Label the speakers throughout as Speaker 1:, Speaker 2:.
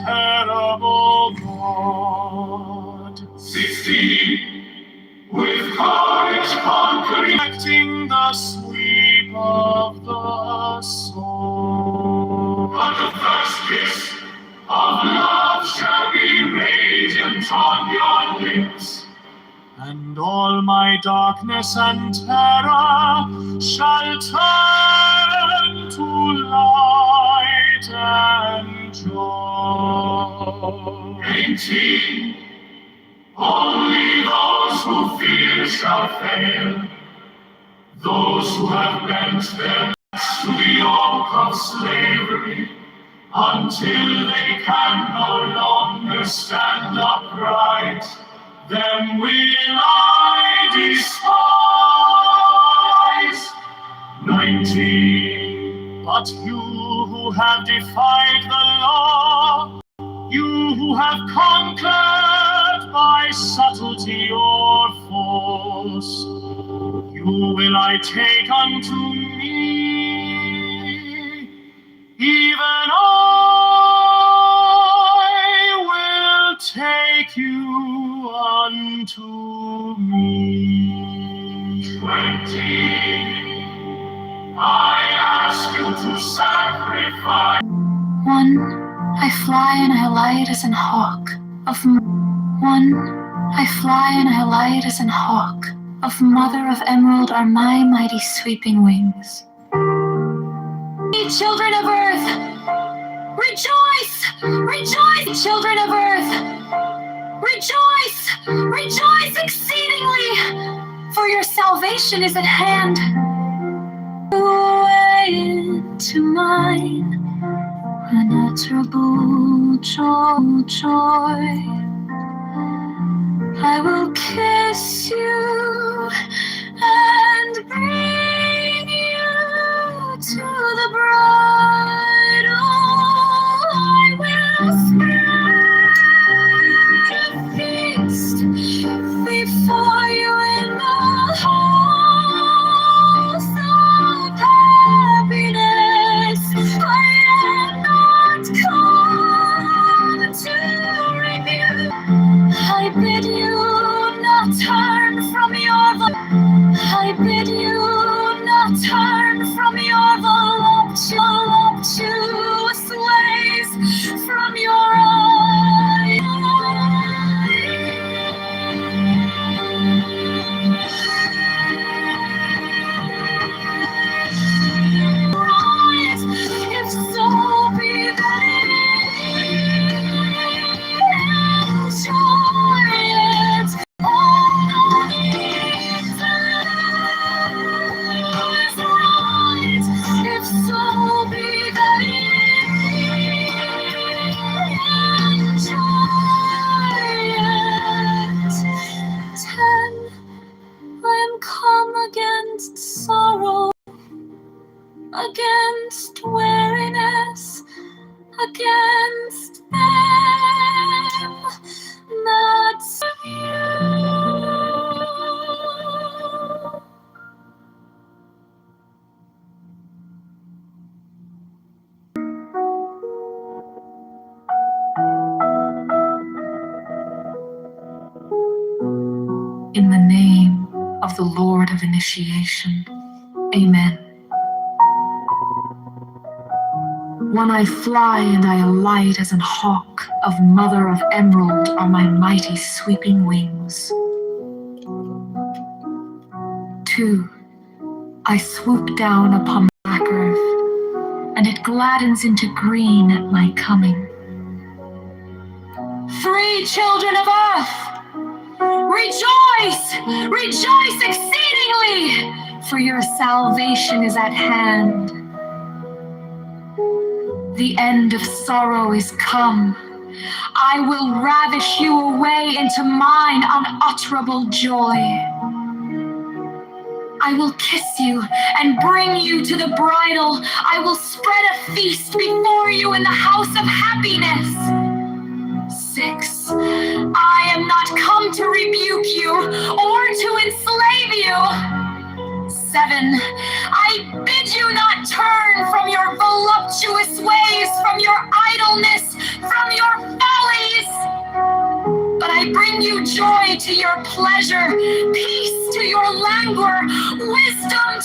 Speaker 1: terrible God.
Speaker 2: 16. With courage conquering,
Speaker 1: Acting the sweep of the soul.
Speaker 2: but the first kiss of love shall be radiant on your lips.
Speaker 1: And all my darkness and terror shall turn to light and joy.
Speaker 2: 18. Only those who fear shall fail, those who have bent their necks to the yoke of slavery, until they can no longer stand upright, them will I despise. 19.
Speaker 1: But you who have defied the law, you who have conquered by subtlety or force, you will I take unto me, even I will take you unto me.
Speaker 2: 20. I ask you to sacrifice.
Speaker 3: 1. I fly and I light as an hawk of 1. I fly and I light as an hawk of Mother of Emerald are my mighty sweeping wings. Ye children of earth, rejoice! Rejoice, children of earth! Rejoice! Rejoice exceedingly! For your salvation is at hand. Away into mine unutterable joy. I will kiss you and bring you to the bridal. I will spread a feast before you in the halls of happiness. I am not come to review. I bid you not turn from your I bid you not turn from your voluptuous ways, from your eyes. If so be that enjoy it. If so be that enjoy it. 10. I am come against sorrow, against weariness, against them that serve you. In the name of the Lord of Initiation, Amen. 1. I fly and I alight as an hawk of Mother of Emerald are my mighty sweeping wings. 2. I swoop down upon black earth, and it gladdens into green at my coming. 3. Children of earth, rejoice! Rejoice exceedingly, for your salvation is at hand. The end of sorrow is come. I will ravish you away into mine unutterable joy. I will kiss you and bring you to the bridal. I will spread a feast before you in the house of happiness. 6. I am not come to rebuke you or to enslave you. 7. I bid you not turn from your voluptuous ways, from your idleness, from your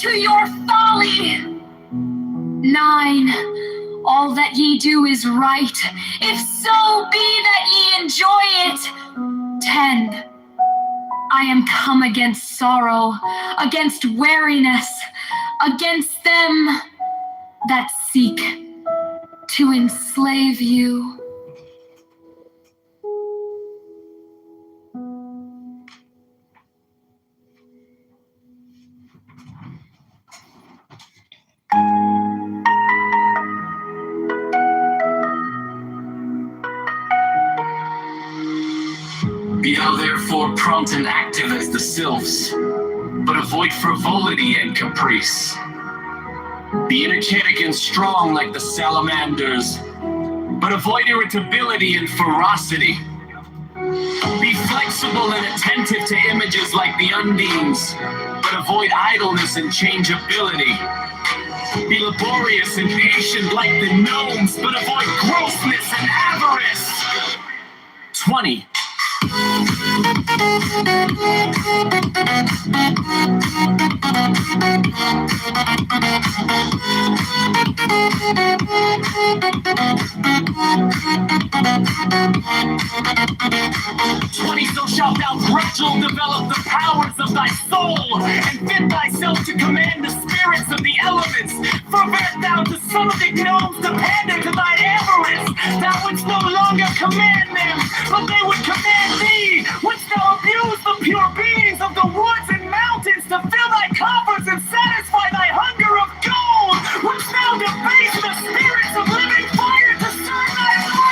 Speaker 3: to your folly. 9. All that ye do is right, if so be that ye enjoy it. 10. I am come against sorrow, against weariness, against them that seek to enslave you.
Speaker 1: Be thou therefore prompt and active as the sylphs, but avoid frivolity and caprice. Be energetic and strong like the salamanders, but avoid irritability and ferocity. Be flexible and attentive to images like the undines, but avoid idleness and changeability. Be laborious and patient like the gnomes, but avoid grossness and avarice. 20. 20. So shalt thou gradually develop the powers of thy soul, and fit thyself to command the spirits of the elements. For wert thou to some of the gnomes to pander to thine avarice, thou wouldst no longer command them, but they would command thee. Wouldst thou abuse the pure beings of the woods and mountains to fill thy coffers and satisfy thy hunger of gold? Wouldst thou debase the spirits of living fire to serve thy fire?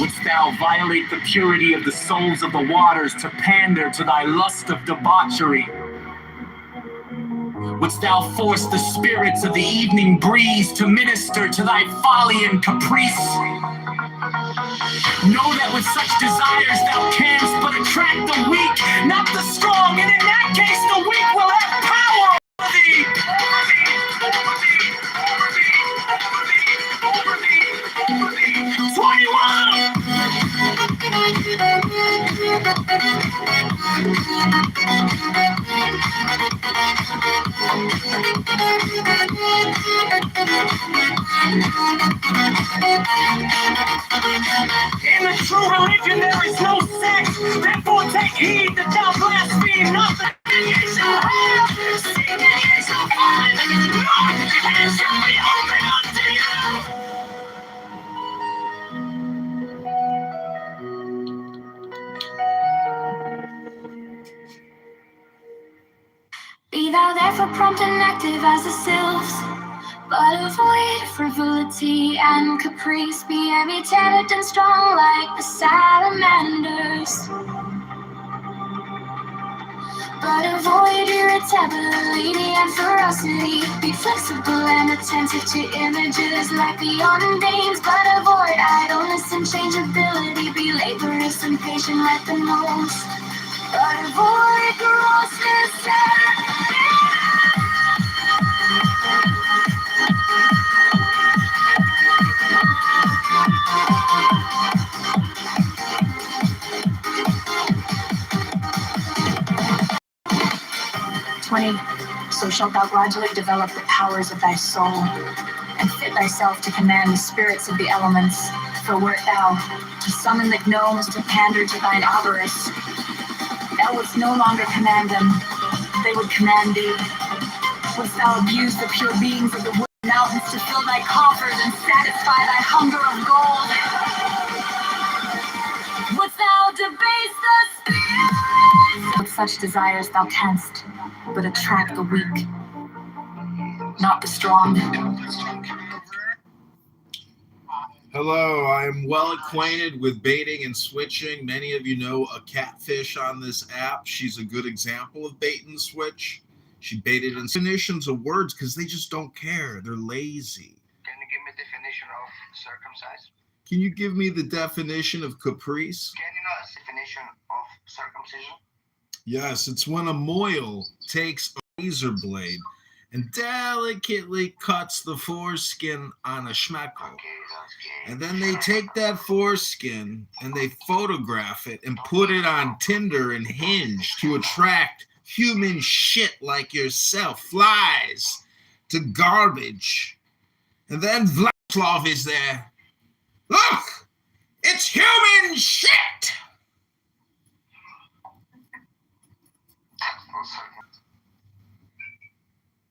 Speaker 1: Wouldst thou violate the purity of the souls of the waters to pander to thy lust of debauchery? Wouldst thou force the spirits of the evening breeze to minister to thy folly and caprice? Know that with such desires thou canst but attract the weak, not the strong, and in that case the weak will have power over thee. Over thee. 21! In the true religion there is no sex, therefore take heed that thou blaspheme not the ye shall have, seek and ye shall find, knock and it shall be opened unto you.
Speaker 3: Be thou therefore prompt and active as the sylphs, but avoid frivolity and caprice. Be energetic and strong like the salamanders, but avoid irritability and ferocity. Be flexible and attentive to images like the undines, but avoid idleness and changeability. Be laborious and patient like the gnomes, but avoid grossness and 20. So shalt thou gradually develop the powers of thy soul, and fit thyself to command the spirits of the elements. For wert thou to summon the gnomes to pander to thine avarice, thou wouldst no longer command them, they would command thee. Wouldst thou abuse the pure beings of the wood mountains to fill thy coffers and satisfy thy hunger of gold? Wouldst thou debase the spirits? With such desires thou canst but attract the weak, not the strong.
Speaker 4: Hello, I am well acquainted with baiting and switching. Many of you know a catfish on this app. She's a good example of bait and switch. She baited in definitions of words because they just don't care. They're lazy.
Speaker 5: Can you give me the definition of circumcised?
Speaker 4: Can you give me the definition of caprice?
Speaker 5: Can you know a definition of circumcision?
Speaker 4: Yes, it's when a mohel takes a razor blade and delicately cuts the foreskin on a schmeckle. And then they take that foreskin and they photograph it and put it on Tinder and Hinge to attract human shit like yourself, flies, to garbage. And then Vladislav is there. Look! It's human shit!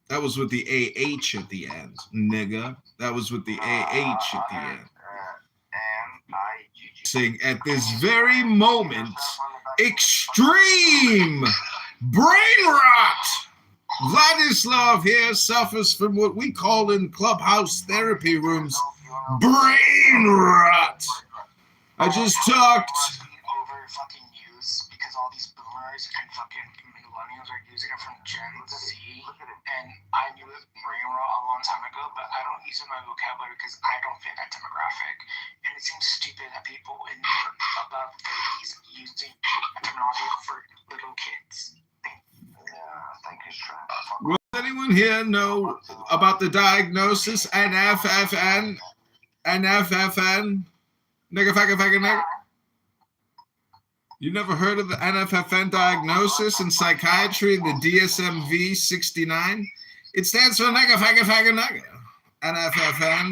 Speaker 4: That was with the AH at the end, nigga. That was with the AH at the end. Saying at this very moment, extreme brain rot. Vladislav here suffers from what we call in clubhouse therapy rooms, brain rot. I just talked.
Speaker 5: Over fucking use because all these boomers and fucking millennials are using it from Gen Z. And I knew it brain rot a long time ago, but I don't use it in my vocabulary because I don't fit that demographic. And it seems stupid that people in their above 30s using that terminology for little kids.
Speaker 4: Will anyone here know about the diagnosis NFFN? NFFN? Nigga, fagga, fagga, nigga. You never heard of the NFFN diagnosis in psychiatry, the DSM-V 69? It stands for nigga, fagga, fagga, nigga. NFFN.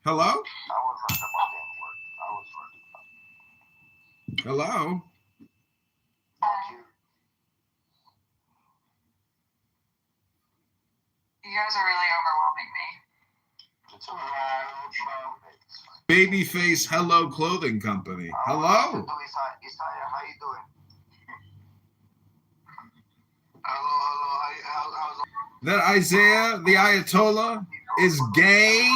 Speaker 4: Hello? Hello?
Speaker 3: You guys are really overwhelming me.
Speaker 4: Babyface Hello Clothing Company. Hello?
Speaker 5: How you doing? Hello.
Speaker 4: That Isaiah, the Ayatollah, is gay.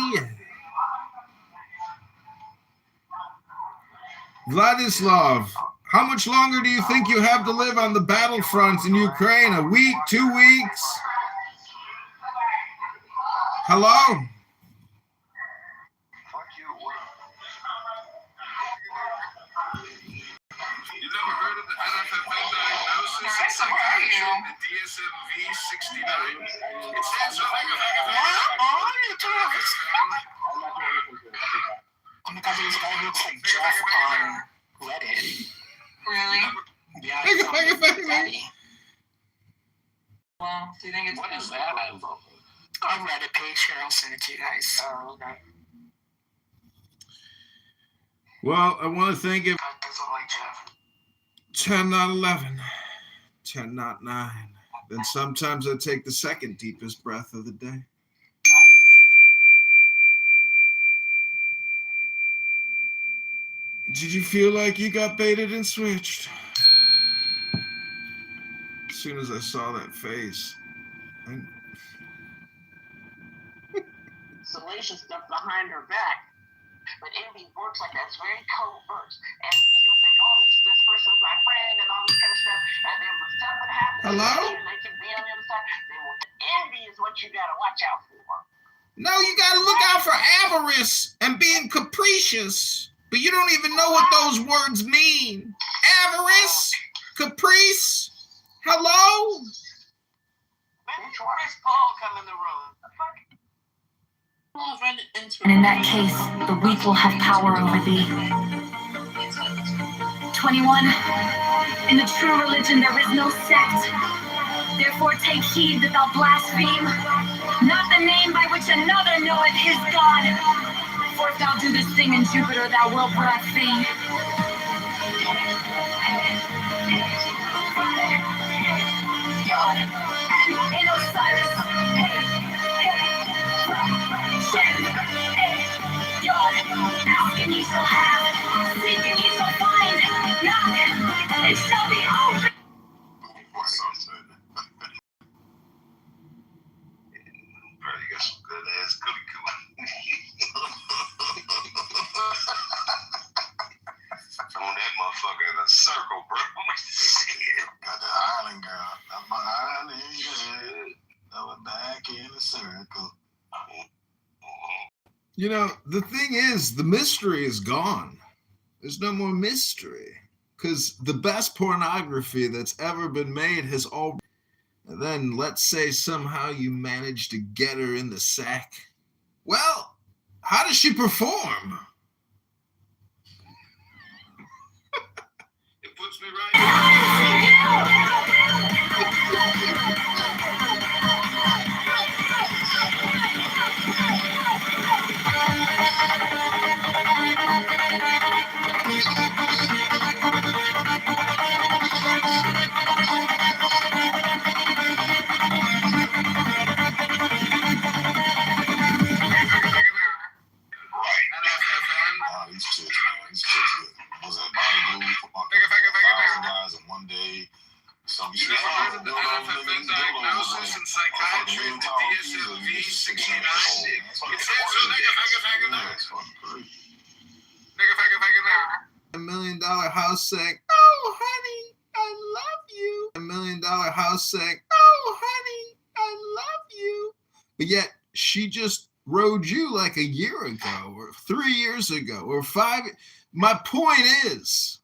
Speaker 4: Vladislav, how much longer do you think you have to live on the battlefront in Ukraine? A week? 2 weeks? Hello? You never heard of the NFFN diagnosis in psychiatry, the DSM-V 69? It stands for
Speaker 5: Oh my god, this guy looks like Jeff on Reddit.
Speaker 3: Really?
Speaker 5: Yeah.
Speaker 3: Well, do you think it's
Speaker 5: What is that? I read a page here, I'll send it to you guys. Oh, okay.
Speaker 4: Well, I want to thank you.
Speaker 5: That doesn't like Jeff.
Speaker 4: 10, not 11. 10, not 9. Then sometimes I take the second deepest breath of the day. Did you feel like you got baited and switched? As soon as I saw that face.
Speaker 6: Salacious stuff behind her back. But envy works like that. It's very covert. And you'll think, oh, this person's my friend and all this kind of stuff. And then when something happens,
Speaker 4: Hello?
Speaker 6: they can be on the other side. Envy is what you got to watch out for.
Speaker 4: No, you gotta look out for avarice and being capricious. But you don't even know what those words mean. Avarice? Caprice? Hello?
Speaker 6: When Chris Paul come in the room,
Speaker 3: And in that case, the weak will have power over thee. 21. In the true religion there is no sect. Therefore take heed that thou blaspheme not the name by which another knoweth his God. For if thou do this thing in Jupiter, thou wilt blaspheme. God and in Osiris. Ask and ye shall have, seek and ye shall find, knock and it shall be open.
Speaker 2: Bro, you got some good ass cookie on that motherfucker in a circle, bro. Got the island girl. That's my island girl. Now we're back in the circle.
Speaker 4: You know, the thing is, the mystery is gone. There's no more mystery. Because the best pornography that's ever been made has already. And then let's say somehow you manage to get her in the sack. Well, how does she perform? It puts me
Speaker 2: These chicks, man. These chicks that was at Body Blue for $1,000 guys in one day. Some shit.
Speaker 4: heard of the NFFN diagnosis and psychiatry, the DSM-V-69? It says so, $1 million house saying, "Oh, honey, I love you." $1 million house saying, "Oh, honey, I love you." But yet, she just rode you like a year ago, or 3 years ago, or 5. My point is,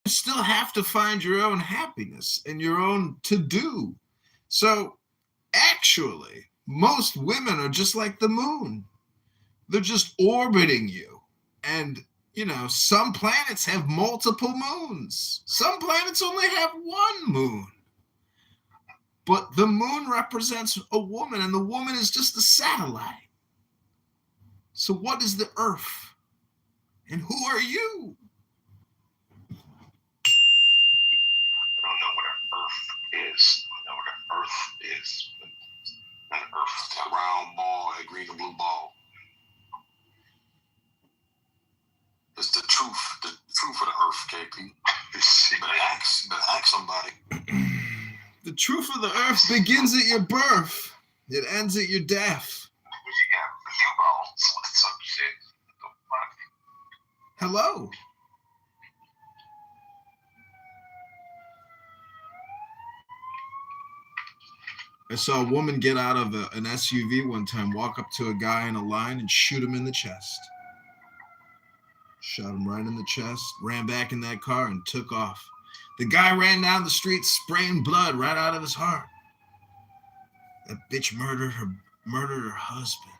Speaker 4: you still have to find your own happiness and your own to-do. So, actually, most women are just like the moon. They're just orbiting you. And, you know, some planets have multiple moons. Some planets only have one moon. But the moon represents a woman, and the woman is just a satellite. So what is the Earth? And who are you?
Speaker 2: I don't know what an Earth is. I know what an Earth is. An Earth, that round ball, that green and blue ball. It's the truth of the Earth, KP. Better ask somebody.
Speaker 4: The truth of the Earth begins at your birth. It ends at your death.
Speaker 2: You got blue balls with some shit.
Speaker 4: Hello. I saw a woman get out of an SUV one time, walk up to a guy in a line and shoot him in the chest. Shot him right in the chest, ran back in that car and took off. The guy ran down the street spraying blood right out of his heart. That bitch murdered her husband.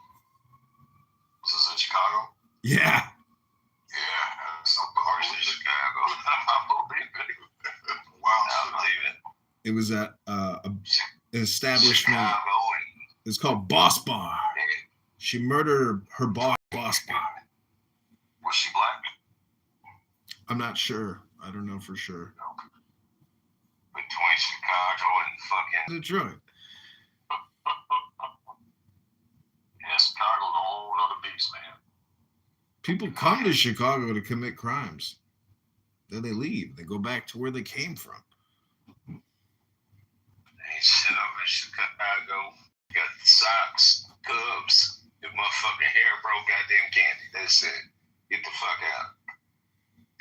Speaker 2: This is in Chicago?
Speaker 4: Yeah.
Speaker 2: Yeah, that's so harsh in Chicago. I believe it. Wow, I believe it.
Speaker 4: It was at an establishment.
Speaker 2: Chicago.
Speaker 4: It's called Boss Bar. She murdered her boss, Boss Bar.
Speaker 2: Was she black?
Speaker 4: I'm not sure. I don't know for sure.
Speaker 2: Between Chicago and fucking
Speaker 4: Detroit.
Speaker 2: Yeah, Chicago's a whole other beast, man.
Speaker 4: People come to Chicago to commit crimes. Then they leave. They go back to where they came from.
Speaker 2: Ain't shit over in Chicago. Got the Sox, Cubs. Your motherfucking hair broke, goddamn candy. That's it. Get the fuck out.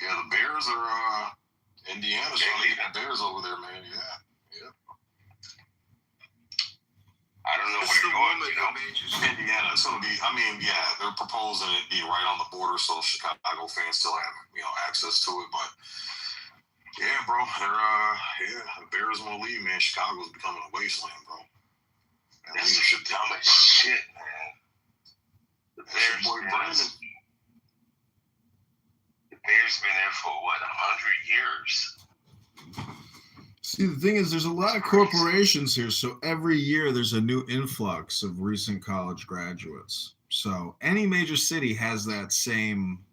Speaker 2: Yeah, the Bears are Indiana's trying to get the Bears over there, man. Yeah. I don't know where they're going, you know. Indiana, it's gonna be. I mean, yeah, they're proposing it be right on the border, so Chicago fans still have access to it. But yeah, bro, they're the Bears want to leave, man. Chicago's becoming a wasteland, bro. That leadership dumb as shit, man. The Bears, boy, Brandon. The Bears been there for what, 100 years?
Speaker 4: See, the thing is, there's a lot of corporations here, so every year there's a new influx of recent college graduates. So any major city has that same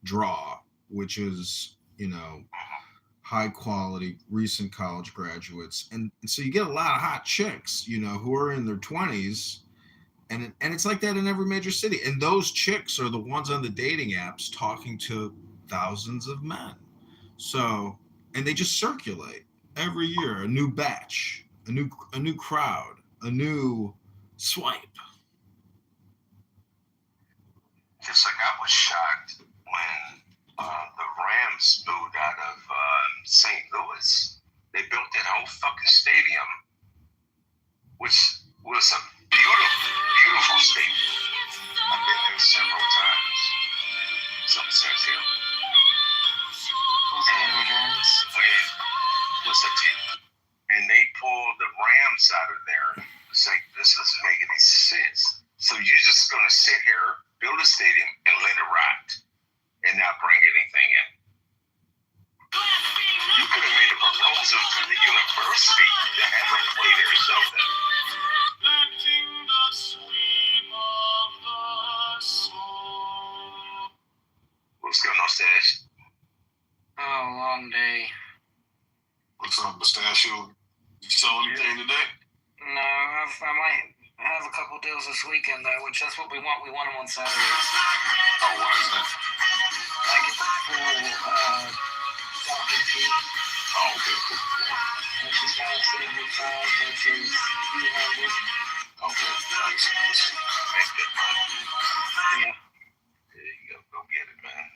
Speaker 4: draw, which is, high quality recent college graduates. And so you get a lot of hot chicks, who are in their 20s. And it's like that in every major city. And those chicks are the ones on the dating apps talking to thousands of men. So, and they just circulate. Every year, a new batch, a new crowd, a new swipe.
Speaker 2: Just like I was shocked when the Rams moved out of St. Louis. They built that whole fucking stadium, which was a beautiful stadium. I've been there several times. Some sense here.
Speaker 7: comes out of there, it's like, this doesn't make any sense. So you're just going to sit here, build a stadium, and let it rot, and not bring anything in. You could have made a proposal to the university to have them play there or something. What's going on, Stash?
Speaker 5: Oh, long day.
Speaker 2: What's up, Mustachio? You saw anything today?
Speaker 5: No, I might have a couple deals this weekend, though, which that's what we want. We want them on Saturdays.
Speaker 2: Oh, why is that?
Speaker 5: I get the full docking fee,
Speaker 2: Oh, okay, cool.
Speaker 5: which is $575 versus $200.
Speaker 2: Okay, nice.
Speaker 7: Make that money.
Speaker 5: Yeah.
Speaker 7: There you go. Go get it, man.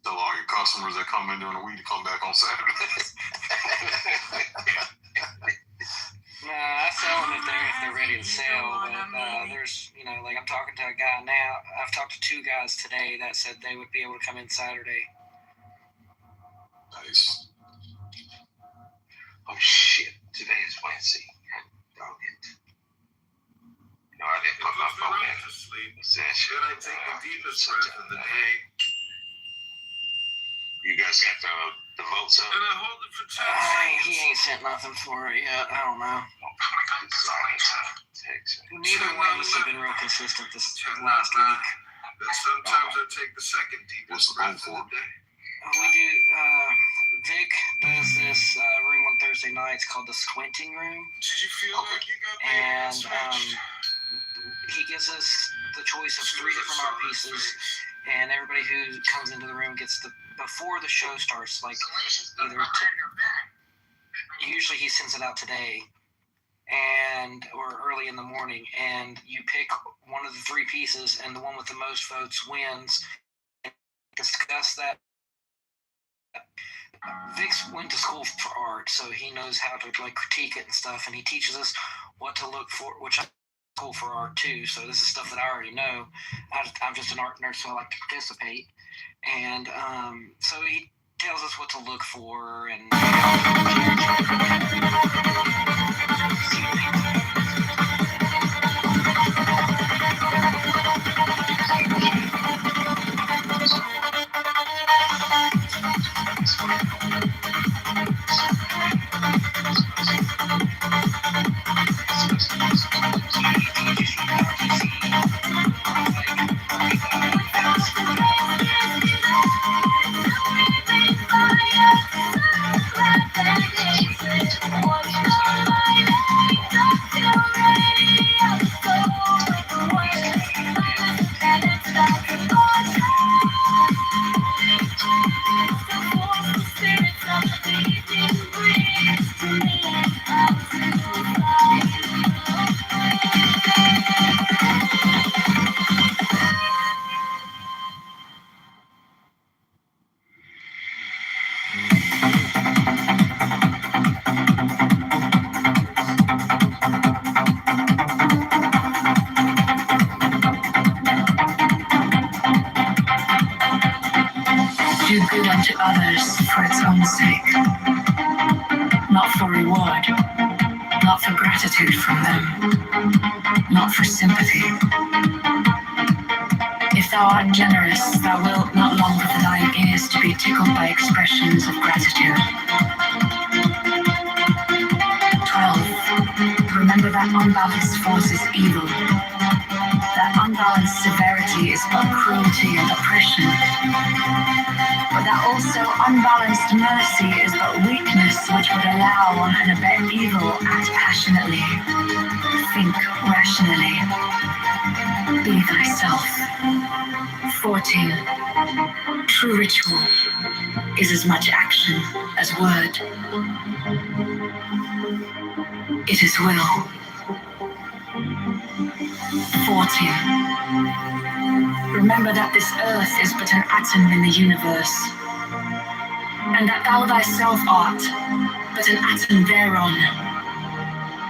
Speaker 2: Tell all your customers that come in during the week to come back on Saturday.
Speaker 5: I sell them if they're ready to sell, but there's, like I'm talking to a guy now. I've talked to two guys today that said they would be able to come in Saturday.
Speaker 2: Nice.
Speaker 7: Oh, shit. Today is Wednesday. Dog it. No, I didn't put my phone in.
Speaker 4: To sleep.
Speaker 7: Said shit.
Speaker 4: Then I take the deepest breath of the day,
Speaker 7: You guys got the votes up?
Speaker 4: and I hold it for 10 seconds.
Speaker 5: He ain't sent nothing for it yet. I don't know. Neither one of us have been real consistent this last week.
Speaker 4: Then sometimes I take the second
Speaker 2: What's
Speaker 4: deepest
Speaker 2: the
Speaker 4: breath
Speaker 2: vote
Speaker 4: of the day.
Speaker 5: We do. Vic does this room on Thursday nights called the Squinting Room,
Speaker 4: Did you feel like you got
Speaker 5: and
Speaker 4: switched?
Speaker 5: he gives us the choice of 3 different art pieces, and everybody who comes into the room gets before the show starts, like usually he sends it out today, or early in the morning, and you pick one of the 3 pieces, and the one with the most votes wins. And discuss that. Vic's went to school for art, so he knows how to critique it and stuff, and he teaches us what to look for, which I'm cool for art too. So this is stuff that I already know. I'm just an art nerd, so I like to participate, and so he tells us what to look for and.
Speaker 3: Do good unto others for its own sake, not for reward, not for gratitude from them, not for sympathy. If thou art generous, thou wilt not long for thine ears to be tickled by expressions of gratitude. 12. Remember that unbalanced force is evil. That unbalanced severity is but cruelty and oppression. But that also unbalanced mercy is but weakness which would allow and abet evil. Act passionately. Think rationally. Be thyself. 14. True ritual is as much action as word. It is will. 14. Remember that this earth is but an atom in the universe, and that thou thyself art but an atom thereon,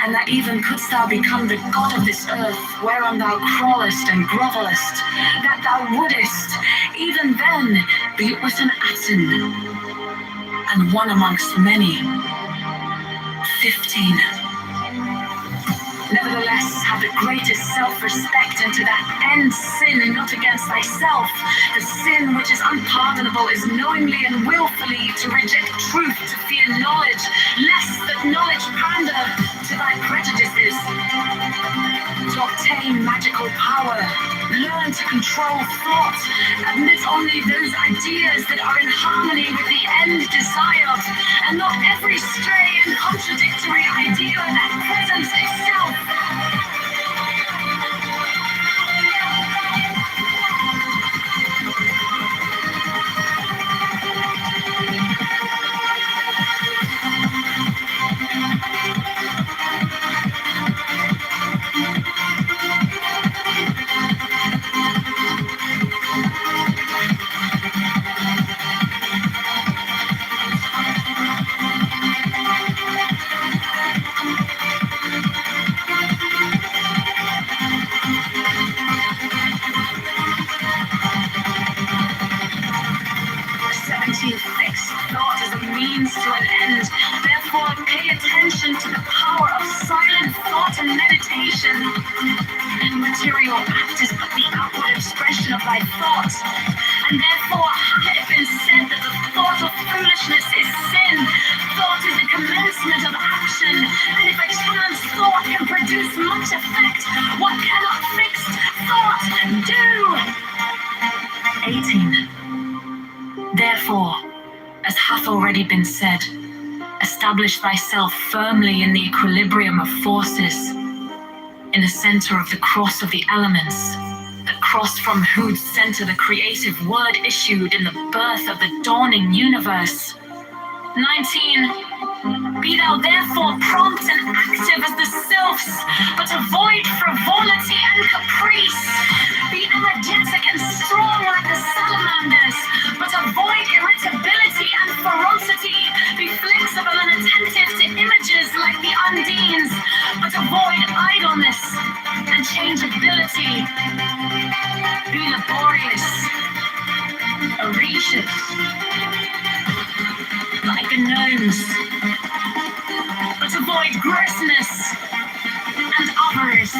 Speaker 3: and that even couldst thou become the god of this earth whereon thou crawlest and grovellest, that thou wouldest even then be but an atom. and one amongst many. 15. Nevertheless, have the greatest self-respect, and to that end sin not against thyself. The sin which is unpardonable is knowingly and willfully to reject truth, to fear knowledge, lest that knowledge pander to thy prejudices. To obtain magical power, learn to control thought, admit only those ideas that are in harmony with the end desired, and not every stray and contradictory idea that presents itself. Fixed thought is a means to an end. Therefore, pay attention to the power of silent thought and meditation. Material act is but the outward expression of thy thought. And therefore, hath it been said that the thought of foolishness is sin. Thought is the commencement of action. And if a chance thought can produce much effect, what cannot fixed thought do? 18. Therefore, as hath already been said, establish thyself firmly in the equilibrium of forces, in the center of the cross of the elements, the cross from whose center the creative word issued in the birth of the dawning universe. 19. Be thou therefore prompt and active as the sylphs, but avoid frivolity and caprice. Be energetic and strong like the salamanders, but avoid irritability and ferocity. Be flexible and attentive to images like the undines, but avoid idleness and changeability. Be laborious, heretious, like the gnomes, but avoid grossness and avarice.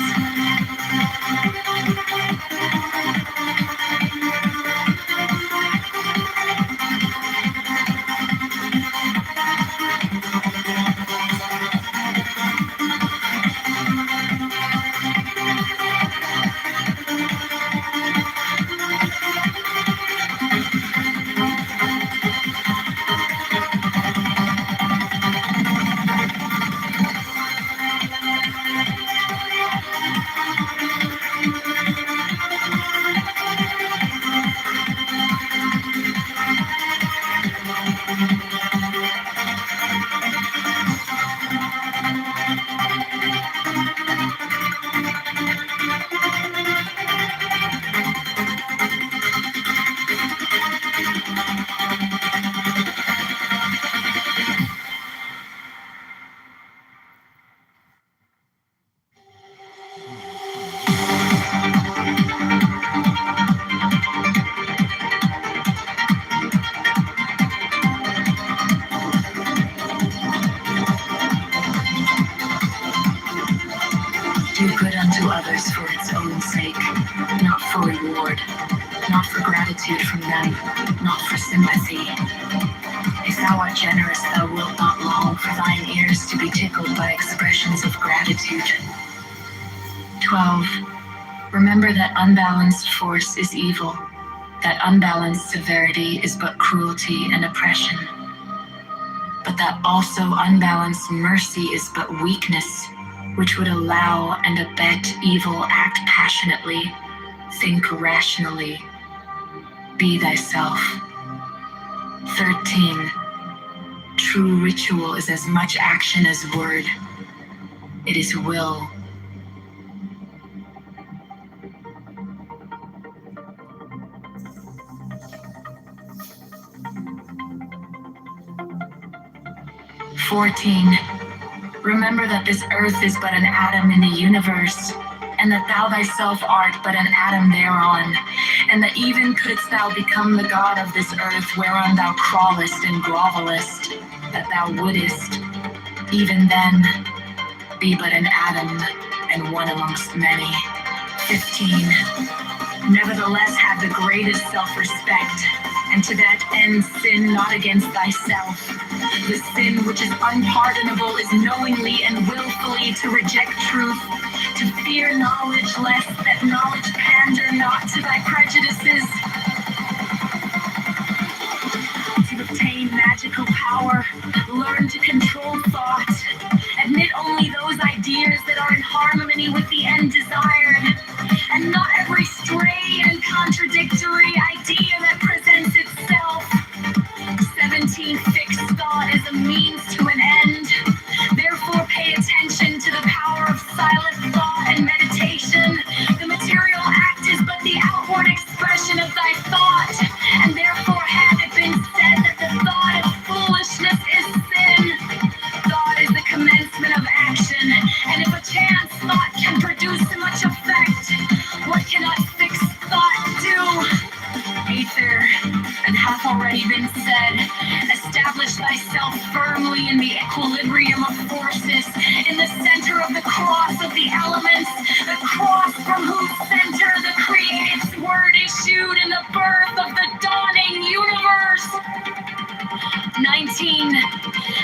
Speaker 3: Do good unto others for its own sake, not for reward, not for gratitude from them, not for sympathy. If thou art generous, thou wilt not long for thine ears to be tickled by expressions of gratitude. 12. Remember that unbalanced force is evil, that unbalanced severity is but cruelty and oppression, but that also unbalanced mercy is but weakness, which would allow and abet evil, act passionately, think rationally, be thyself. 13. True ritual is as much action as word. It is will. Remember that this earth is but an atom in the universe. and that thou thyself art but an atom thereon, and that even couldst thou become the god of this earth whereon thou crawlest and grovellest, that thou wouldest, even then, be but an atom and one amongst many. 15. Nevertheless, have the greatest self-respect, and to that end sin not against thyself. The sin which is unpardonable is knowingly and willfully to reject truth, to fear knowledge, lest that knowledge pander not to thy prejudices, to obtain magical power, learn to control thought, admit only those ideas that are in harmony with the end desired, and not every stray and contradictory idea that presents itself. 17. Fixed thought is a means to an end. Therefore pay attention to the power of silent thought and meditation. The material act is but the outward expression of thy thought, and therefore had it been said that the thought of foolishness is sin. Thought is the commencement of action, and if a chance thought can produce so much effect, what cannot fixed thought do? Aether, and hath already been said, establish thyself firmly in the equilibrium of forces, in the center of the cross of the elements, the cross from whose center the creative word issued in the birth of the dawning universe. 19.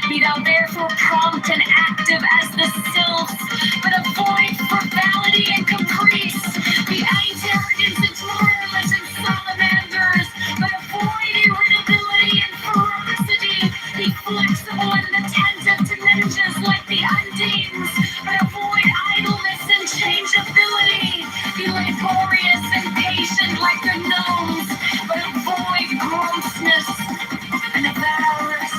Speaker 3: Be thou therefore prompt and active as the sylphs, but avoid frivolity and caprice. Be arrogance and tolerance and salamanders, but avoid irritability and ferocity. Be flexible and attentive to ninjas like the undines, but avoid idleness and changeability. Be laborious and patient like the gnomes, but avoid grossness and avarice.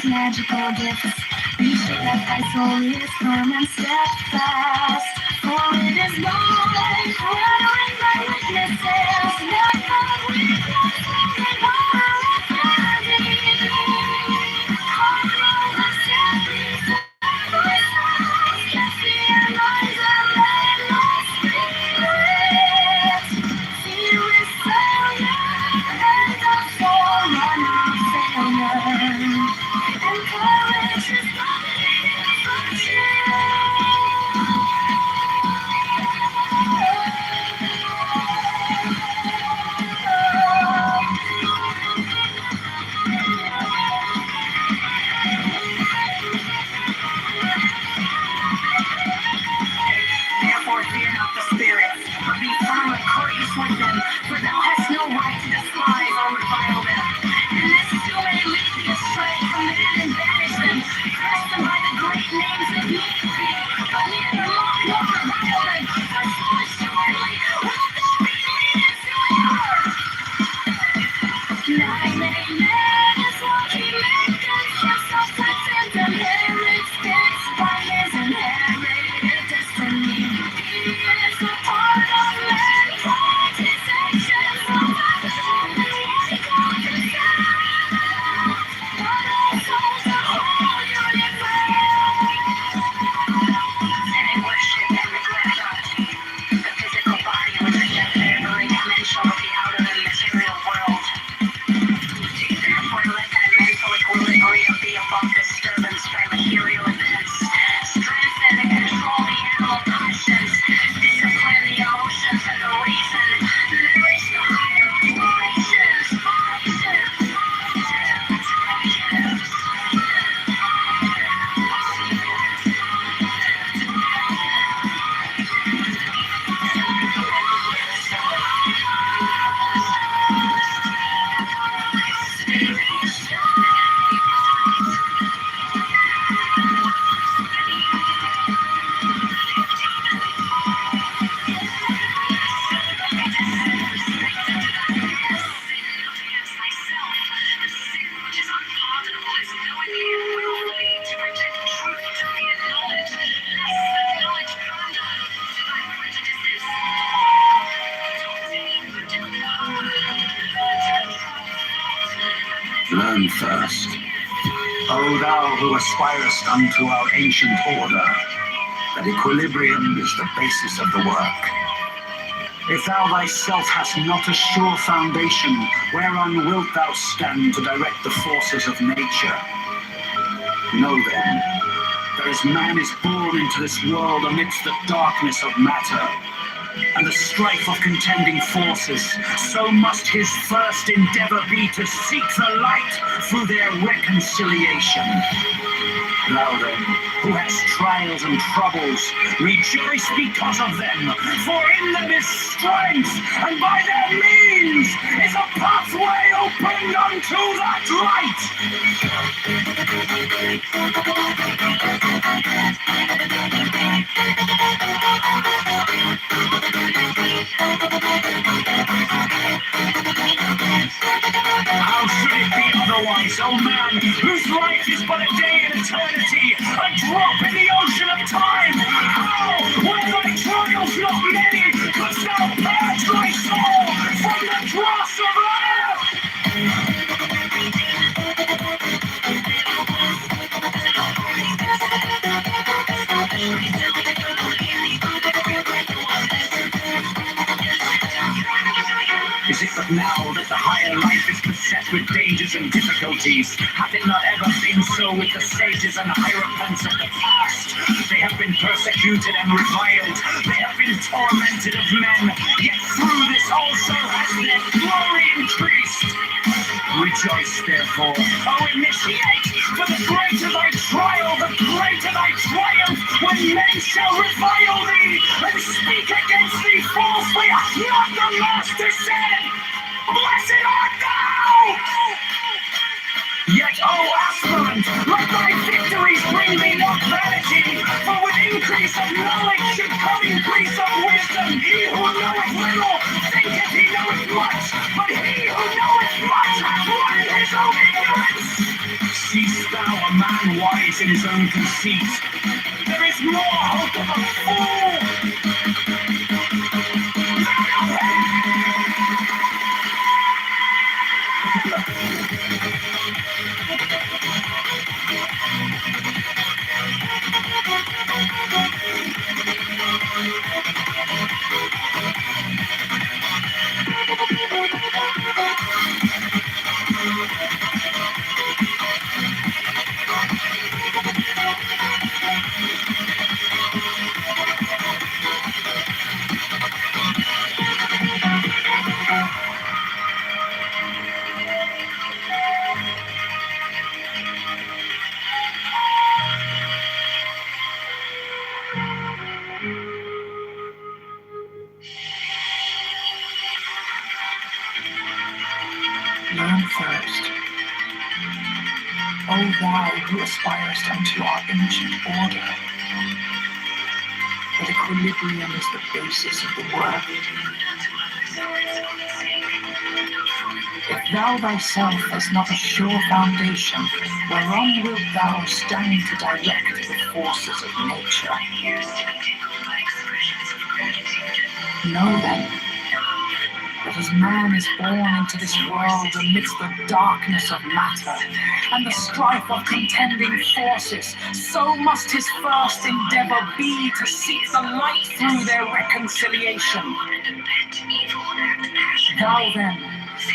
Speaker 3: Magical gifts, be sure that thy soul is firm and steadfast, for it is life, flattering thy witnesses, not thy weakness, and power of vanity. Follow the steps of thy soul, yes, fear lies and let thy spirit. Fear is failure, and the soul run out failure. And courage is dominating Therefore fear not the spirits, but be firm and courageous with them, for thou hast no right to despise or revile them. And this is too many lead thee astray, command and banish them, curse them by the great names that you speak, but neither mock nor revile them, for so assuredly will they speedily ensue in earth. Amen is what he maketh himself to send them, inheritance by his inherited destiny. He is a part of mankind, his actions are absolutely equal to himself, but also the whole universe. And in worship and neglect not the physical body, which is a temporary dimension of the outer and material world. Therefore, let that mental equilibrium be above disturbance by material events. Strengthen and control the animal passions. Discipline the emotions and the reason. Nourish the higher
Speaker 1: thirst. O thou who aspirest unto our ancient order, that equilibrium is the basis of the work. If thou thyself hast not a sure foundation, whereon wilt thou stand to direct the forces of nature? Know then, that as man is born into this world amidst the darkness of matter, and the strife of contending forces, so must his first endeavor be to seek the light through their reconciliation. Thou then, who hast trials and troubles, rejoice because of them, for in them is strength, and by their means is a pathway opened unto that light. How should it be otherwise, O man, whose life is but a day in eternity, a drop in the ocean of time? How, when thy trials not many, couldst thou purge thy soul from the dross of earth? Is it but now that the higher life is beset with dangers and difficulties? Hath it not ever been so with the sages and hierophants of the past? They have been persecuted and reviled. They have been tormented of men. Yet through this also has their glory increased. Rejoice therefore, O initiate, for the greater thy trial, the greater thy triumph, when men shall revile thee and speak against thee falsely. Hath not the Master said, blessed art thou! Yet, O aspirant, let thy victories bring thee not vanity, for with increase of knowledge should come increase of wisdom. He who knoweth little thinketh he knoweth much, but he who knoweth much hath learned his own ignorance. Seest thou a man wise in his own conceit? There is more hope of a fool than of him. Learn first, O thou who aspirest unto our ancient order, that equilibrium is the basis of the work. If thou thyself hast not a sure foundation, whereon wilt thou stand to direct the forces of nature? Know then, that as man is born into this world amidst the darkness of matter and the strife of contending forces, so must his first endeavor be to seek the light through their reconciliation. Thou then,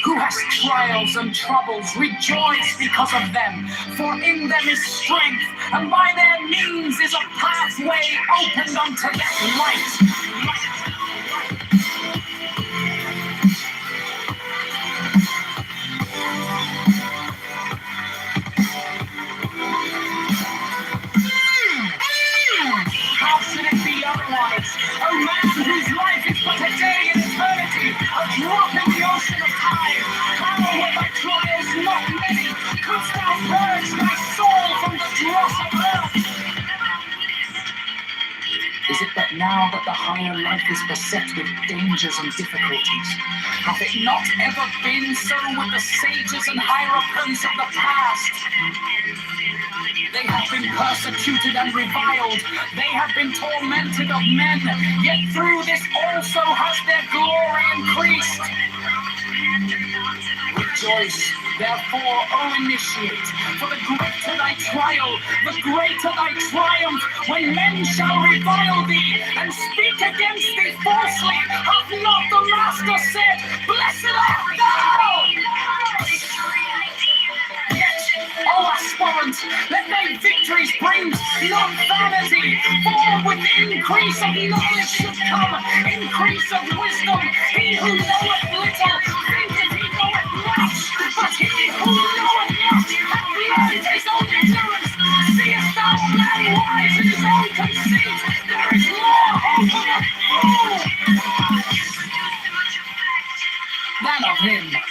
Speaker 1: who hast trials and troubles, rejoice because of them, for in them is strength, and by their means is a pathway opened unto that light. How should it be otherwise? O man whose life is but a day in eternity, a drop in the ocean of time. How were thy trials not many? Couldst thou purge thy soul from the dross of earth? Is it but now that the higher life is beset with dangers and difficulties? Hath it not ever been so with the sages and hierophants of the past? They have been persecuted and reviled. They have been tormented of men. Yet through this also has their glory increased. rejoice. Therefore, O initiate, for the greater thy trial, the greater thy triumph, when men shall revile thee and speak against thee falsely. Hath not the Master said, Blessed art thou? Yet, O aspirant, let thy victories bring not vanity, for with increase of knowledge should come increase of wisdom. He who knoweth little thinketh he knoweth much, but he who knoweth not hath learned his own ignorance. Seest thou a man wise in his own conceit? There is more hope of a fool than of him.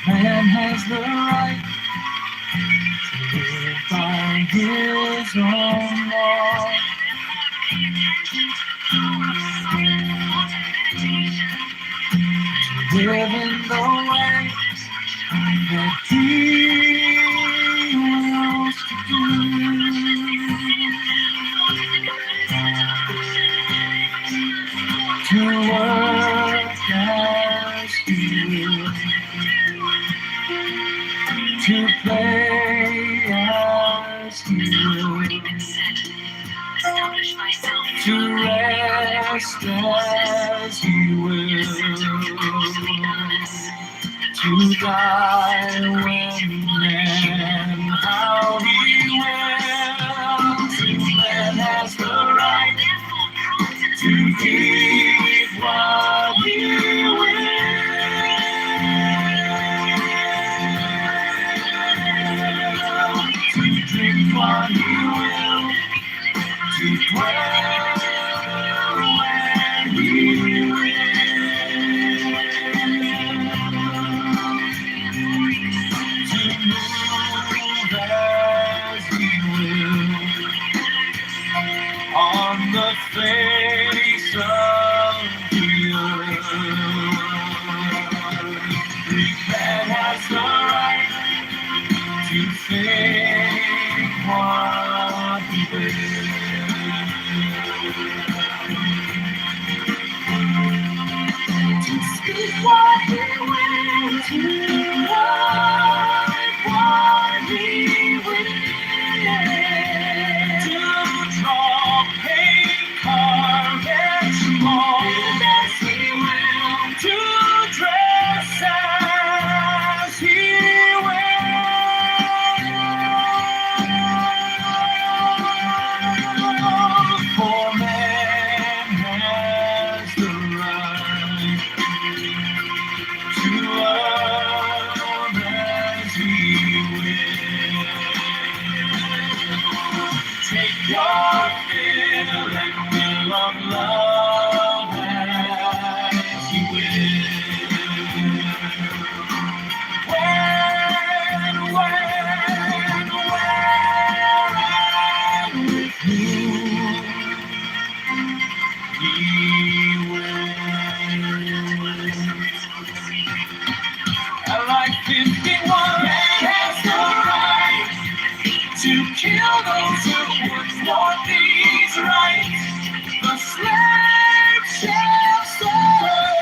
Speaker 1: Man has the right to live by his own law. To live in the way that he wills to do. To work as he will. To play as he will, to rest as he will, to die when and how he will. To man has the right to give what he will. What he will, to dwell where he will, to move as he will, on the face of the earth. Man has the right to think what he will, to speak what he will, to write what he will, to draw, paint, carve, and mold as he will, to dress as he will. For man has the right to love as he will. Take your fill and will of love as he will. When with whom he will. I like 51 has the right to kill those who would want these rights. The slave shall serve.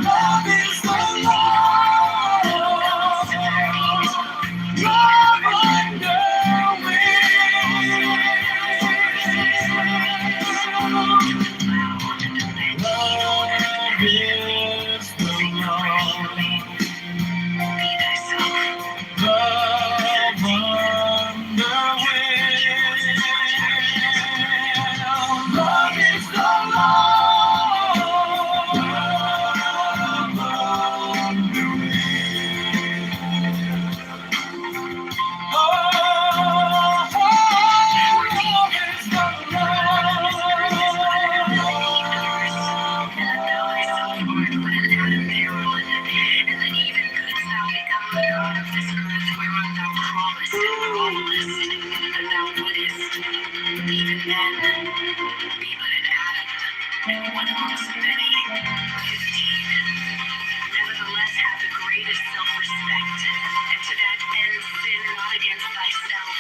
Speaker 1: Love is the law. Love under will. Love is the law. Love under will. Love is the law. Love under will. Love is the
Speaker 6: Nevertheless, have the greatest self-respect, and to that end sin not against thyself.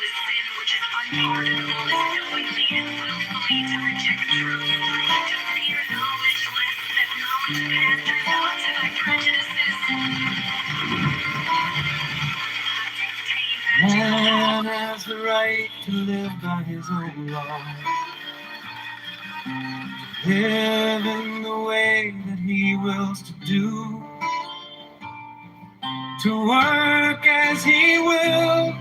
Speaker 6: The sin which is unpardonable is knowingly and willfully to reject truth, to fear knowledge, lest that knowledge pass on to thy prejudices.
Speaker 1: Man has the right to live by his own law. Live in the way that he wills to do. To work as he will.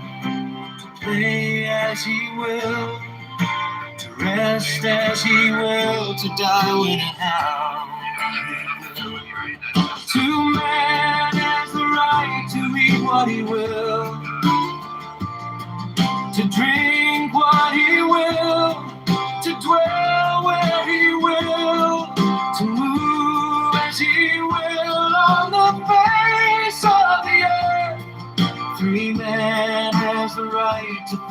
Speaker 1: To play as he will. To rest as he will. To die when and how he will. To man has the right to eat what he will. To drink what he will.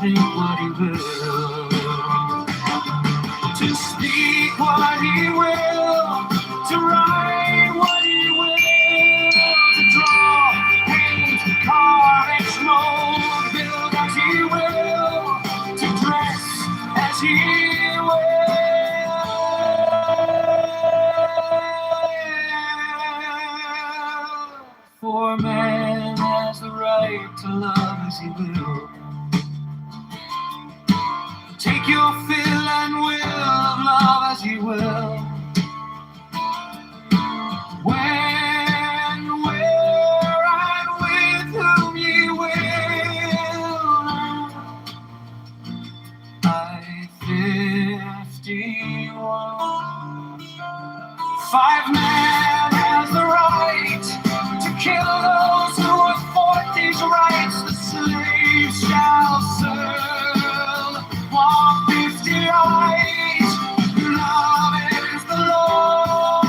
Speaker 1: think what he will, to speak what he will, to write what he will, to draw, paint, carve, and mold, build as he will, to dress as he will. For man has the right to love as he will. Take your fill and will of love as you will. When, where, and with whom ye will. I 51. 5 men has the right to kill those who would thwart these rights. The slaves shall serve 150 eyes. Love is the law.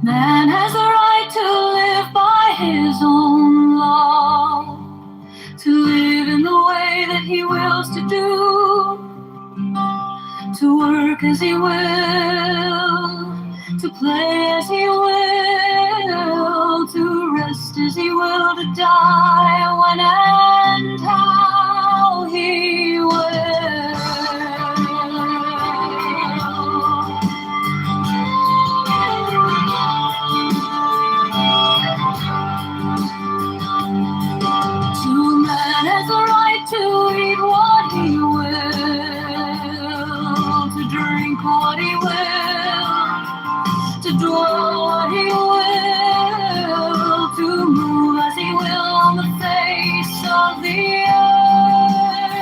Speaker 1: Man has the right to live by his own law, to live in the way that he wills to do, to work as he will, to play as he will, to rest as he will, to die when and how he will. Man has the right to eat what he will, to drink what he will, to dwell what he will, to move as he will on the face of the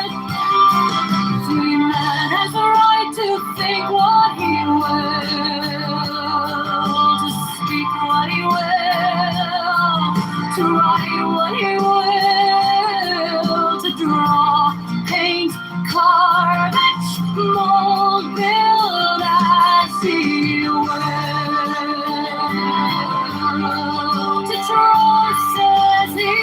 Speaker 1: earth. Free man has the right to think what he will, to speak what he will, to write what he will, to draw, paint, carve, etch, mold, build as he will, to trust as he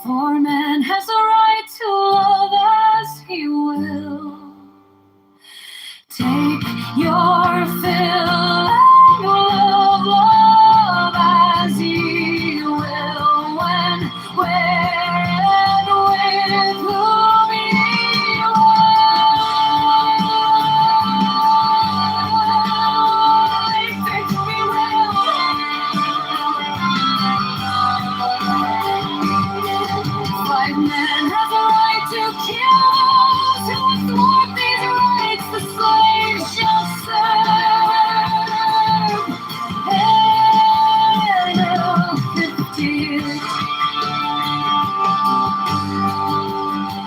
Speaker 1: For man has a right to love as he will. Take your fill and love as ye will. When, where, and with whom ye will. I think we will. 5 men have the right to kill those who thwart these rights. The slaves shall serve. Hail 50.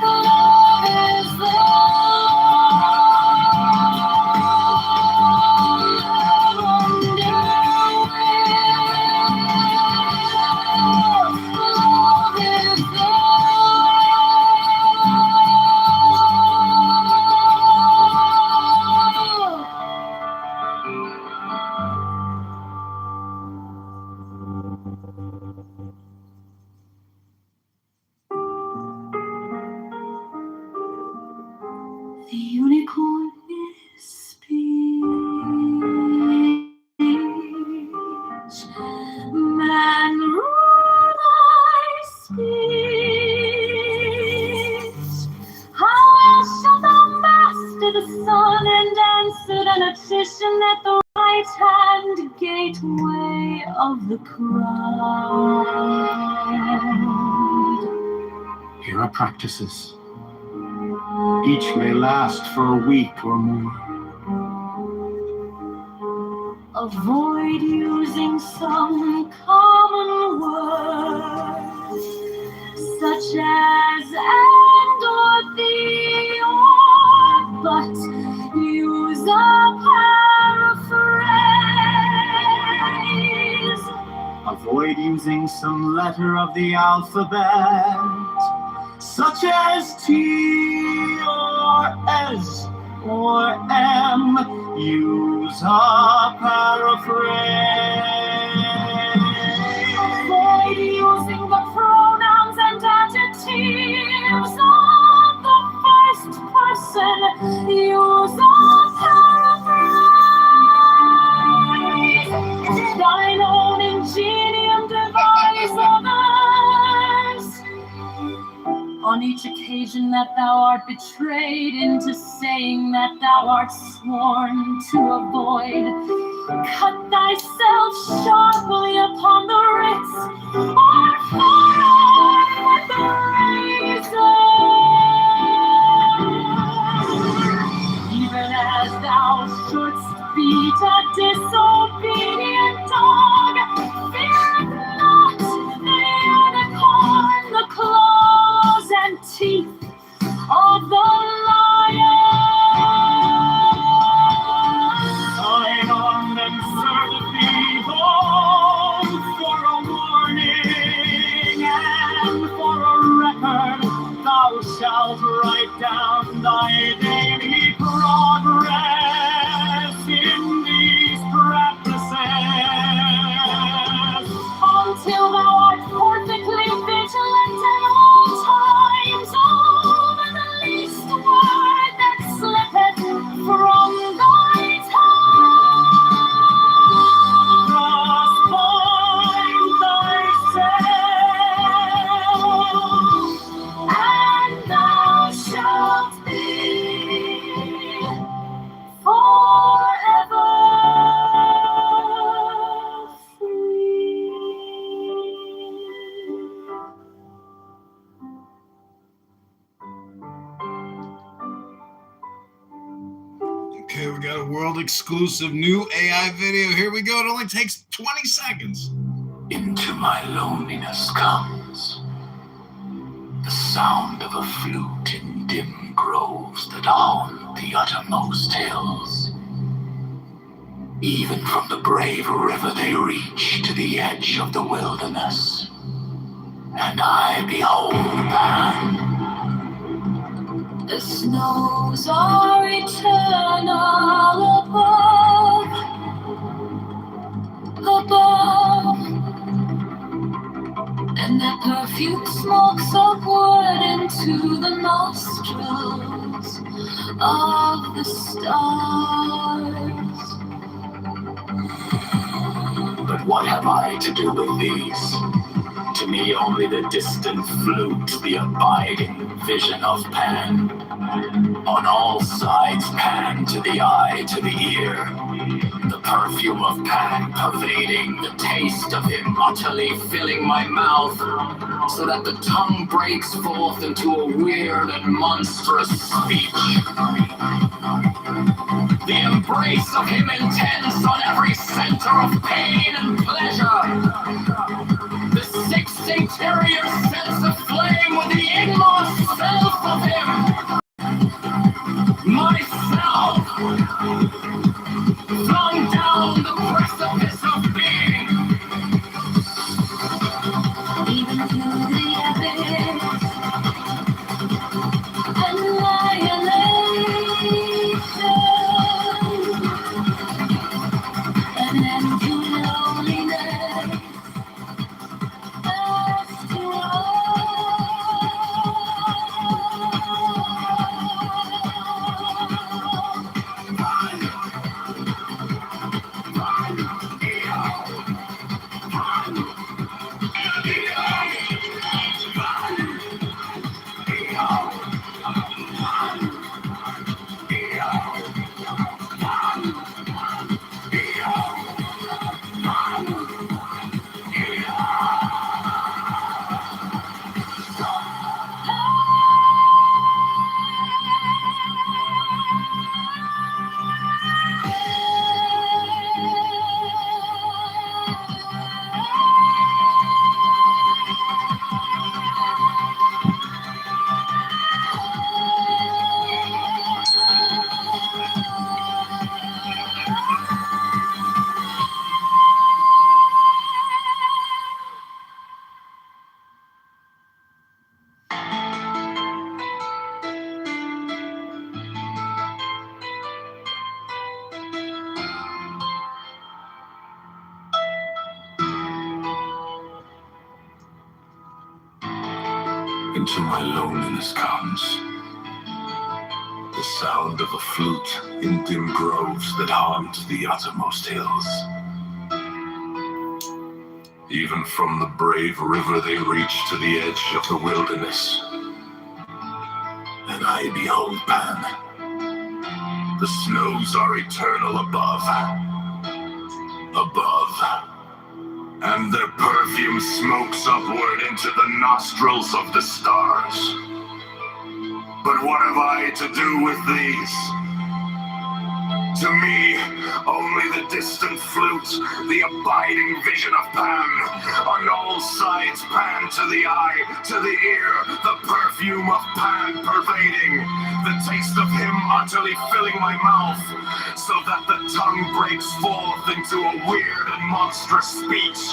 Speaker 1: Love is the love
Speaker 3: politician at the right-hand gateway of the crowd.
Speaker 1: Here are practices. Each may last for a week or more.
Speaker 3: Avoid using some common words, such as and or the or, but use a paraphrase.
Speaker 1: Avoid using some letter of the alphabet, such as T or S or M. Use a paraphrase.
Speaker 3: Avoid using the pronouns and adjectives of the first person. Use a paraphrase. Thine own ingenium devise others. On each occasion that thou art betrayed into saying that thou art sworn to avoid, cut thyself sharply upon the wrist, or fire with the razor. Even as thou shouldst beat a disobedient dog, fear not the unicorn, the claws and teeth of the lion.
Speaker 1: Thine arm and serve thee home for a warning and for a record. Thou shalt write down thy daily progress in these practices.
Speaker 3: Until thou art perfectly vigilant at all times over the least word that slippeth from thy tongue.
Speaker 1: Thus bind thyself,
Speaker 3: And thou shalt be forever free.
Speaker 4: Okay, we got a world exclusive new AI video. Here we go. It only takes 20 seconds.
Speaker 1: Into my loneliness comes the sound of a flute in dim groves that haunt the uttermost hills. Even from the brave river they reach to the edge of the wilderness. And I behold Pan.
Speaker 3: The snows are eternal above, and that perfume smokes upward into the nostrils of the stars.
Speaker 1: But what have I to do with these? To me only the distant flute, the abiding vision of Pan. On all sides Pan, to the eye, to the ear. The perfume of Pan pervading, the taste of him utterly filling my mouth, so that the tongue breaks forth into a weird and monstrous speech. The embrace of him intense on every center of pain and pleasure. The sixth interior sense of flame with the inmost self of him. Myself, flung down the precipice of being.
Speaker 3: Even to the abyss, annihilation, an end to loneliness, as to all.
Speaker 1: Into my loneliness comes the sound of a flute in dim groves that haunt the uttermost hills. Even from the brave river they reach to the edge of the wilderness. And I behold Pan. The snows are eternal above. And their perfume smokes upward into the nostrils of the stars. But what have I to do with these? To me, only the distant flute, the abiding vision of Pan. On all sides, Pan to the eye, to the ear, the perfume of Pan pervading. The taste of him utterly filling my mouth, so that the tongue breaks forth into a weird and monstrous speech.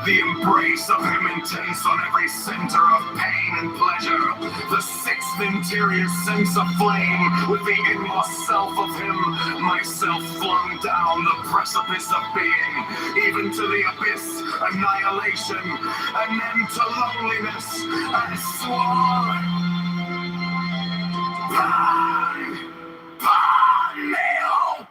Speaker 1: The embrace of him intense on every center of pain and pleasure. The sixth interior sense of flame with the inmost self of him. Myself flung down the precipice of being, even to the abyss, annihilation, and then to loneliness, and swore, Pan, Pan, Neo,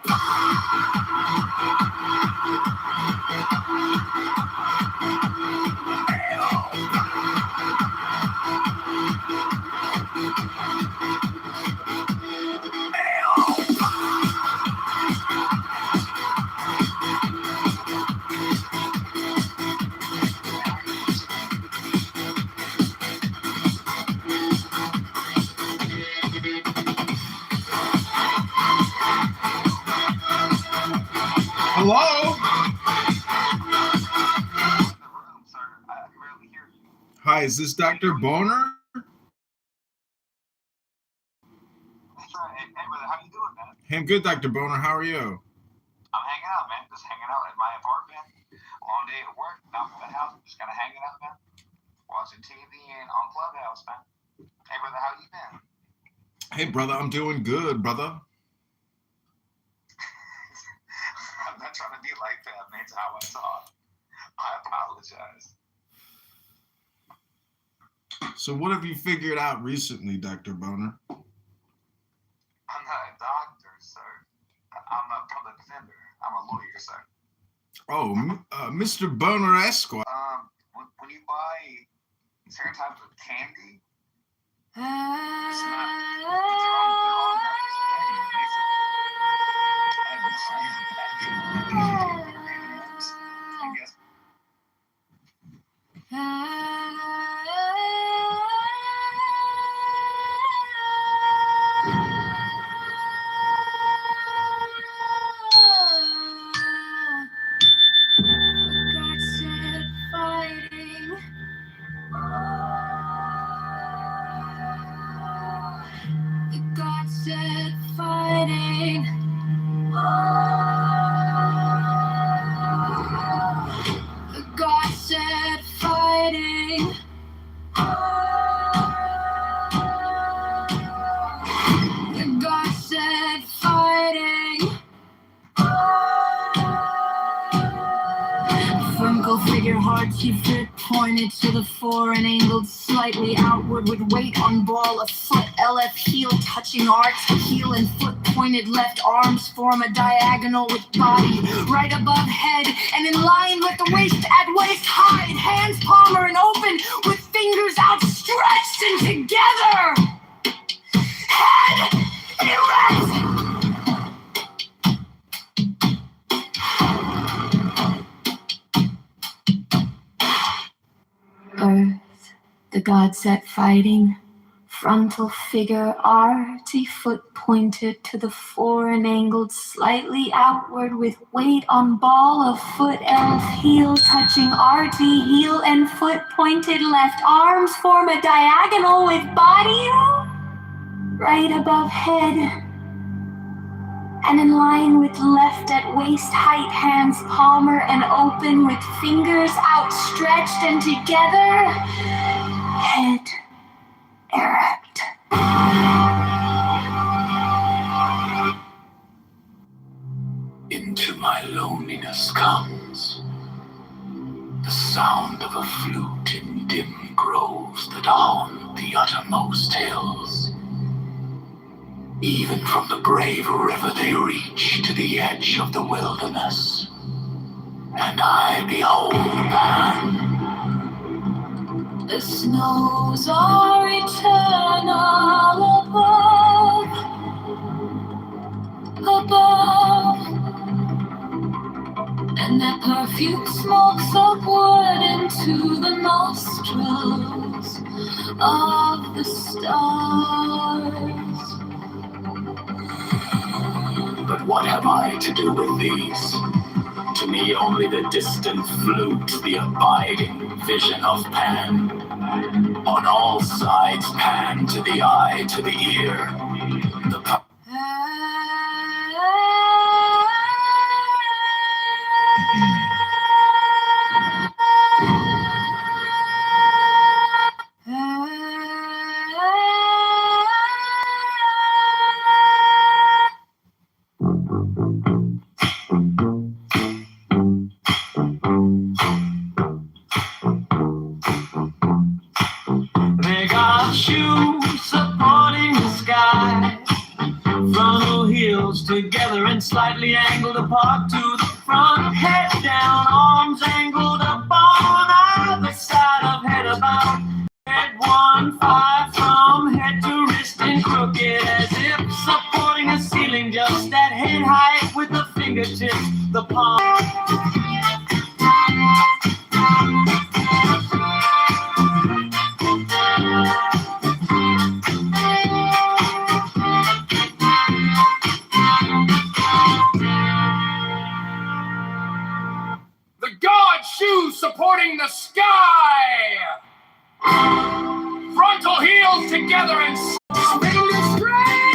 Speaker 4: Hello? Hi, is this Dr. Boner?
Speaker 8: That's right. Hey, brother, how you doing, man?
Speaker 4: Hey, I'm good, Dr. Boner. How are you?
Speaker 8: I'm hanging out, man. Just hanging out at my apartment. Long day at work, out at the house. Just kind of hanging out, man. Watching TV and on Clubhouse, man. Hey, brother, how you been?
Speaker 4: Hey, brother, I'm doing good, brother.
Speaker 8: I'm not trying to be like that, man. It's how I talk. I apologize.
Speaker 4: So what have you figured out recently, Dr. Boner?
Speaker 8: I'm not a doctor, sir. I'm a public defender. I'm a lawyer, sir.
Speaker 4: Oh, Mr. Boner Esquire.
Speaker 8: When you buy certain types of candy, it's not. They're all not suspended, basically. And it's I guess.
Speaker 3: God said fighting. The God said fighting. The God said fighting. The God said fighting. Vertical figure, hard T-fit pointed to the fore and angled slightly outward with weight on ball of foot. LF heel touching arch, heel and foot pointed left arms form a diagonal with body right above head and in line with the waist at waist height. Hands palmer and open with fingers outstretched and together. Head erect. Earth, the God set fighting, frontal figure, arty foot pointed to the fore and angled slightly outward with weight on ball of foot, elf heel touching arty heel and foot pointed left arms form a diagonal with body right above head. And in line with left at waist height, hands palmer and open with fingers outstretched and together, head erect.
Speaker 1: Into my loneliness comes the sound of a flute in dim groves that haunt the the uttermost hills. Even from the brave river they reach to the edge of the wilderness. And I behold Pan.
Speaker 3: The snows are eternal above, and their perfume smokes upward into the nostrils of the stars.
Speaker 1: But what have I to do with these? To me only the distant flute, the abiding vision of Pan. On all sides Pan, to the eye, to the ear.
Speaker 9: They got shoes supporting the sky, frontal heels together and slightly angled apart to the front, head down, arms angled up on either side of head about. Head 1-5 from head to wrist and crooked as if supporting a ceiling just at head height with the fingertips, the palm.
Speaker 10: The God shoes supporting the sky! Frontal heels together and spinning straight!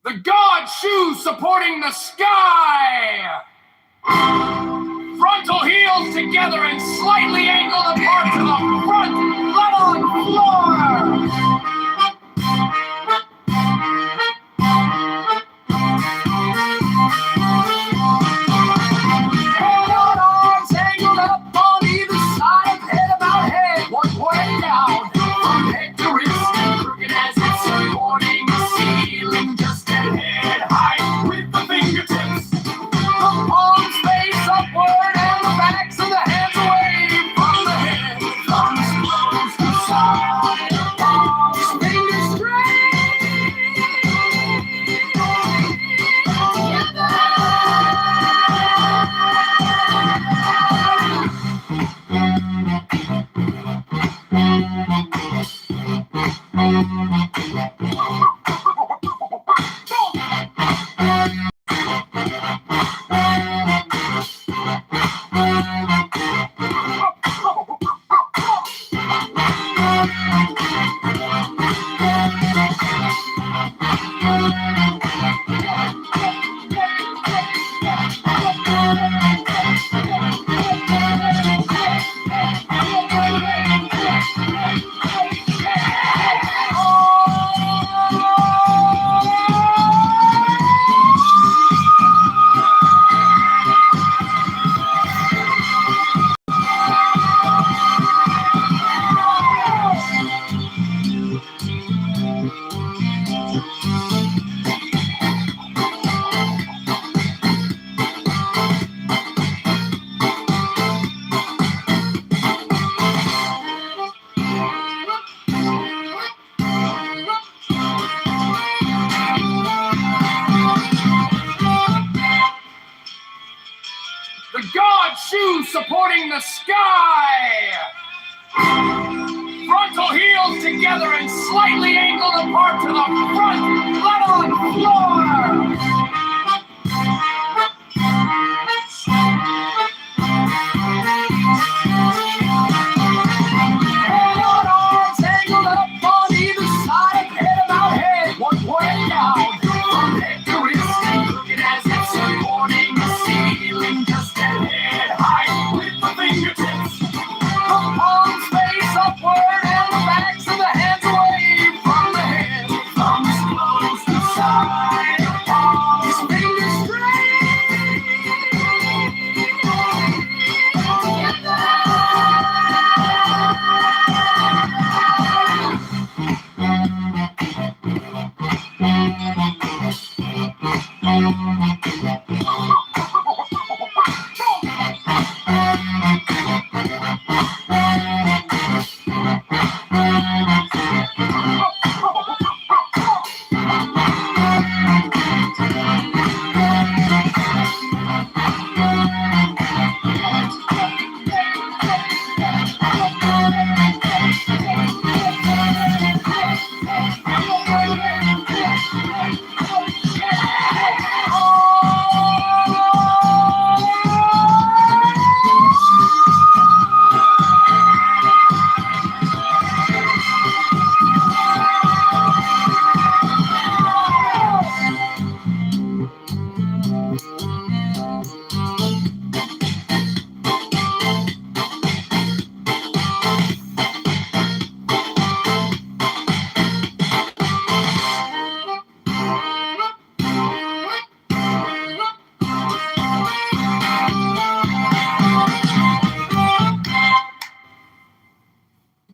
Speaker 10: The God shoes supporting the sky! Frontal heels together and slightly angled apart to the front, level floor! Head on arms angled up on either side, head about head, one way down, from head to wrist, and crooked as it's supporting the ceiling, just at head height with the fingertips. The palms face upward and the backs of the hands away from the head. Thumbs supporting the sky. Frontal heels together and slightly angled apart to the front. Flat on floor. Head on arms angled up on either side. Head about head, one point down. From head to wrist, looking as if supporting the ceiling. Just at head height with the fingertips. The palms face upward and the backs of the hands away from the head. Thumbs close to side. Palms, fingers straight.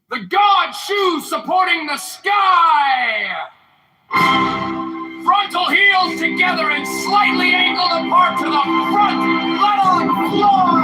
Speaker 10: The God shoes supporting the sky. Frontal heels together and slightly angled apart to the front. Flat on floor.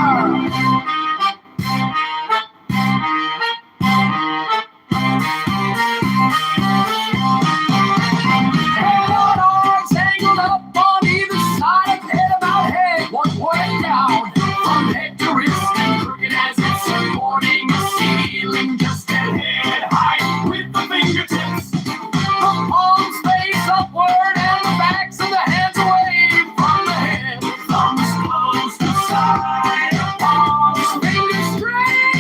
Speaker 10: Head on arms angled up on either side. Head about head, one point down. From head to wrist, looking as if supporting the ceiling. Just at head height with the fingertips. The palms face upward and the backs of the hands away from the head. Thumbs close to side. Palms, fingers straight.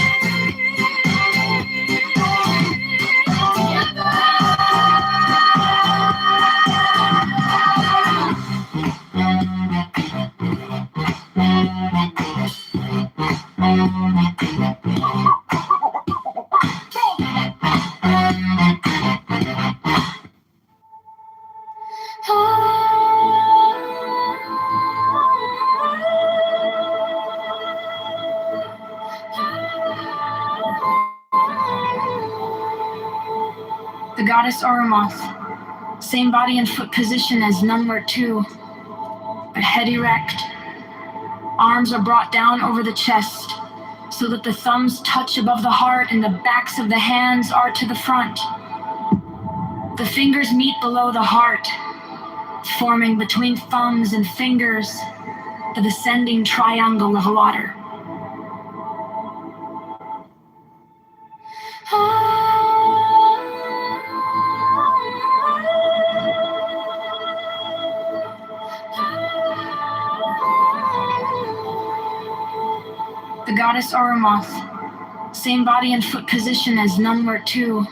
Speaker 3: The goddess Oromoth, same body and foot position as number 2, but head erect. Arms are brought down over the chest so that the thumbs touch above the heart and the backs of the hands are to the front. The fingers meet below the heart, forming between thumbs and fingers the descending triangle of water. The goddess Oromoth, same body and foot position as number 2,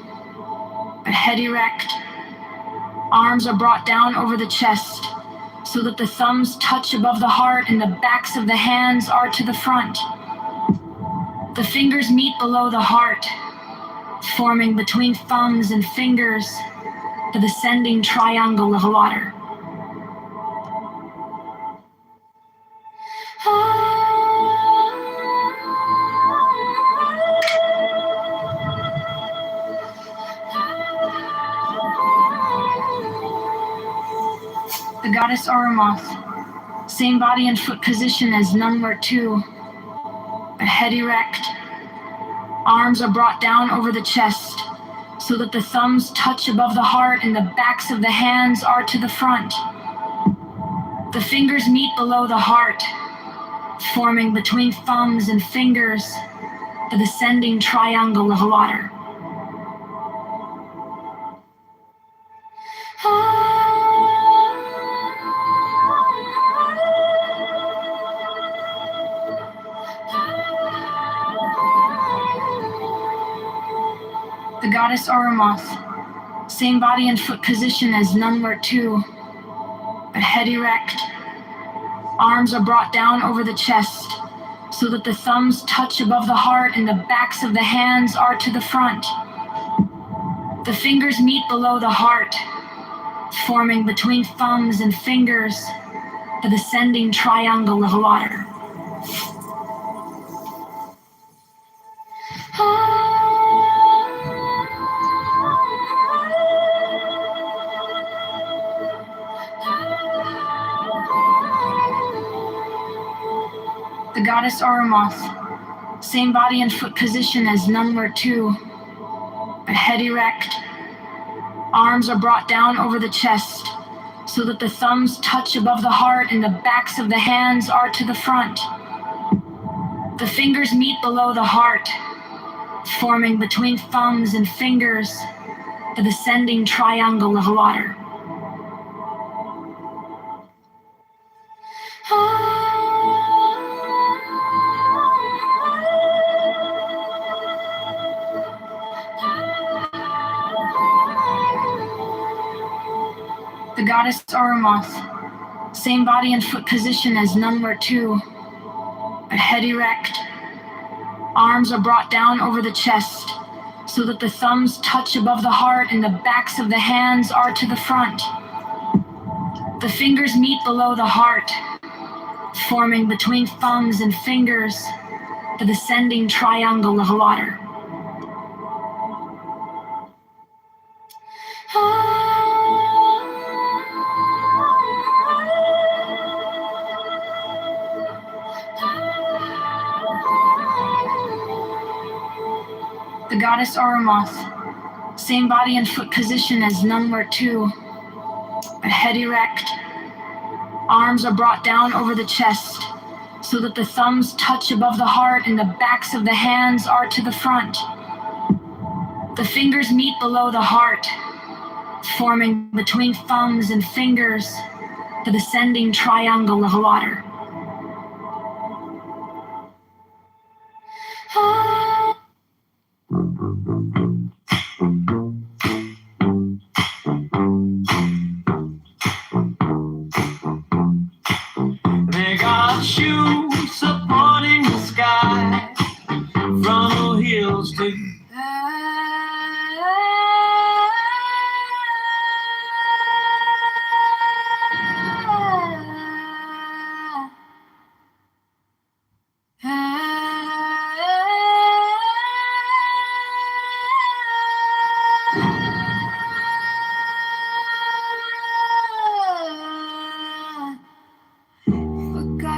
Speaker 3: but head erect. Arms are brought down over the chest so that the thumbs touch above the heart and the backs of the hands are to the front. The fingers meet below the heart, forming between thumbs and fingers the descending triangle of water. The goddess Oromoth, same body and foot position as number 2, but head erect. Arms are brought down over the chest so that the thumbs touch above the heart and the backs of the hands are to the front. The fingers meet below the heart, forming between thumbs and fingers the descending triangle of water. The goddess Oromoth, same body and foot position as Nunwert 2, but head erect. Arms are brought down over the chest so that the thumbs touch above the heart and the backs of the hands are to the front. The fingers meet below the heart, forming between thumbs and fingers the descending triangle of water. The goddess Oromoth, same body and foot position as Nunwert 2, but head erect. Arms are brought down over the chest so that the thumbs touch above the heart and the backs of the hands are to the front. The fingers meet below the heart, forming between thumbs and fingers the descending triangle of water. The goddess Oromoth, same body and foot position as Nunwert 2, but head erect. Arms are brought down over the chest so that the thumbs touch above the heart and the backs of the hands are to the front. The fingers meet below the heart, forming between thumbs and fingers the descending triangle of water. The goddess Oromoth, same body and foot position as Nunwert 2, but head erect. Arms are brought down over the chest so that the thumbs touch above the heart and the backs of the hands are to the front. The fingers meet below the heart, forming between thumbs and fingers the descending triangle of water.
Speaker 9: They got shoes supporting the sky, from hills to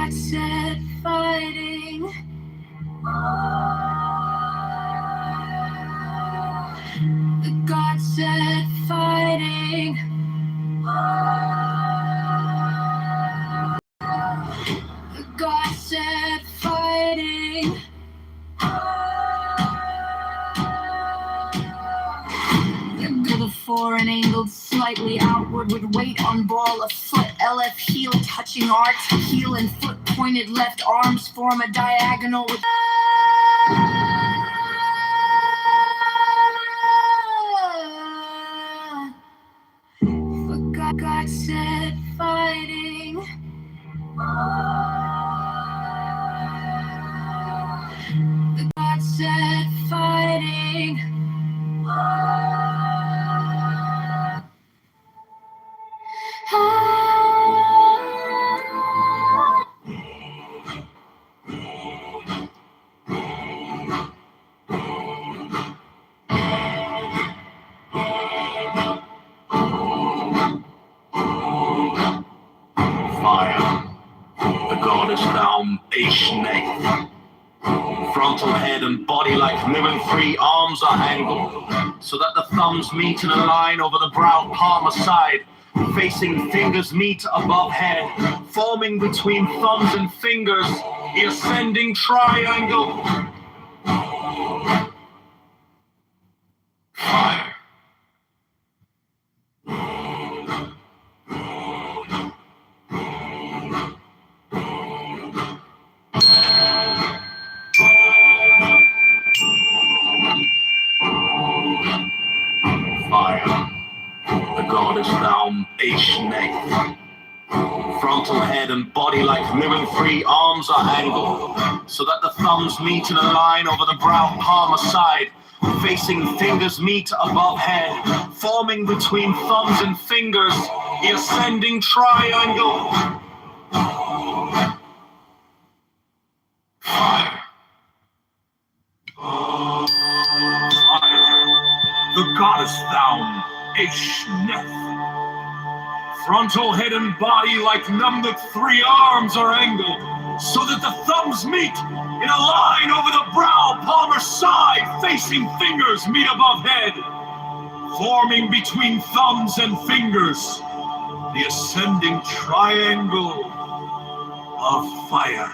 Speaker 3: God said fighting. The God said fighting. The God said fighting. To the fore and angled slightly outward with weight on ball of foot, LF heel touching arch, heel and foot pointed left arms form a diagonal with but God said fighting. The God said fighting.
Speaker 9: fire. The goddess down Aishnek. Frontal head and body like living free, arms are angled so that the thumbs meet in a line over the brow palm aside. Facing fingers meet above head, forming between thumbs and fingers the ascending triangle. Fire. Fire. The goddess down Aishnek. Frontal head and body like living free, arms are angled so that the thumbs meet in a line over the brow palm aside. Facing fingers meet above head, forming between thumbs and fingers, the ascending triangle. Fire. Fire. The goddess down Aishnek. Frontal head and body like numbered 3 arms are angled so that the thumbs meet in a line over the brow, palmar side, facing fingers meet above head, forming between thumbs and fingers, the ascending triangle of fire.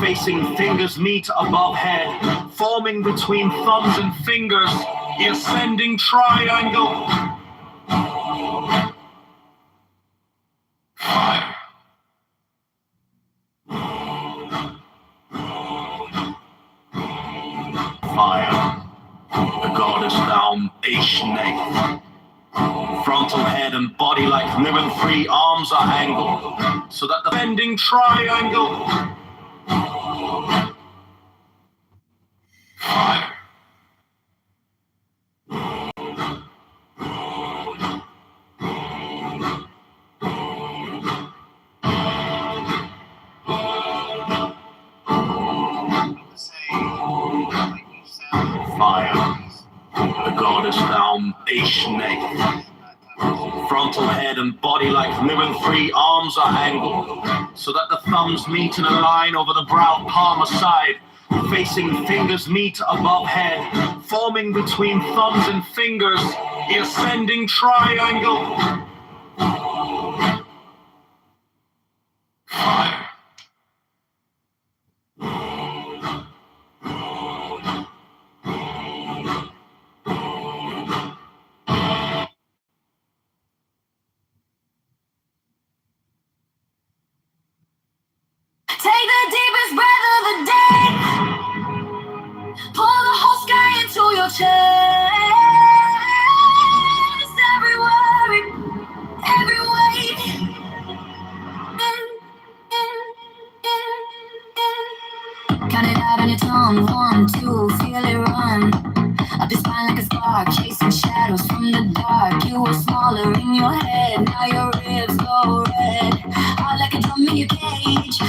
Speaker 9: Facing fingers meet above head, forming between thumbs and fingers, the ascending triangle. Fire. Fire. The goddess down Aishnek. Frontal head and body like living free, arms are angled so that the bending triangle. Fire. Fire. The goddess down Aishnek. Frontal head and body like living free, arms are angled so that the thumbs meet in a line over the brow palm aside. Facing fingers meet above head, forming between thumbs and fingers, the ascending triangle. Fire.
Speaker 3: Take the deepest breath of the day. Pull the whole sky into your chest. Every worry, every weight. Count it out on your tongue. 1, 2, feel it run. Up your spine like a spark, chasing shadows from the dark. You were smaller in your head, now your ribs go red. Hard like a drum in your cage.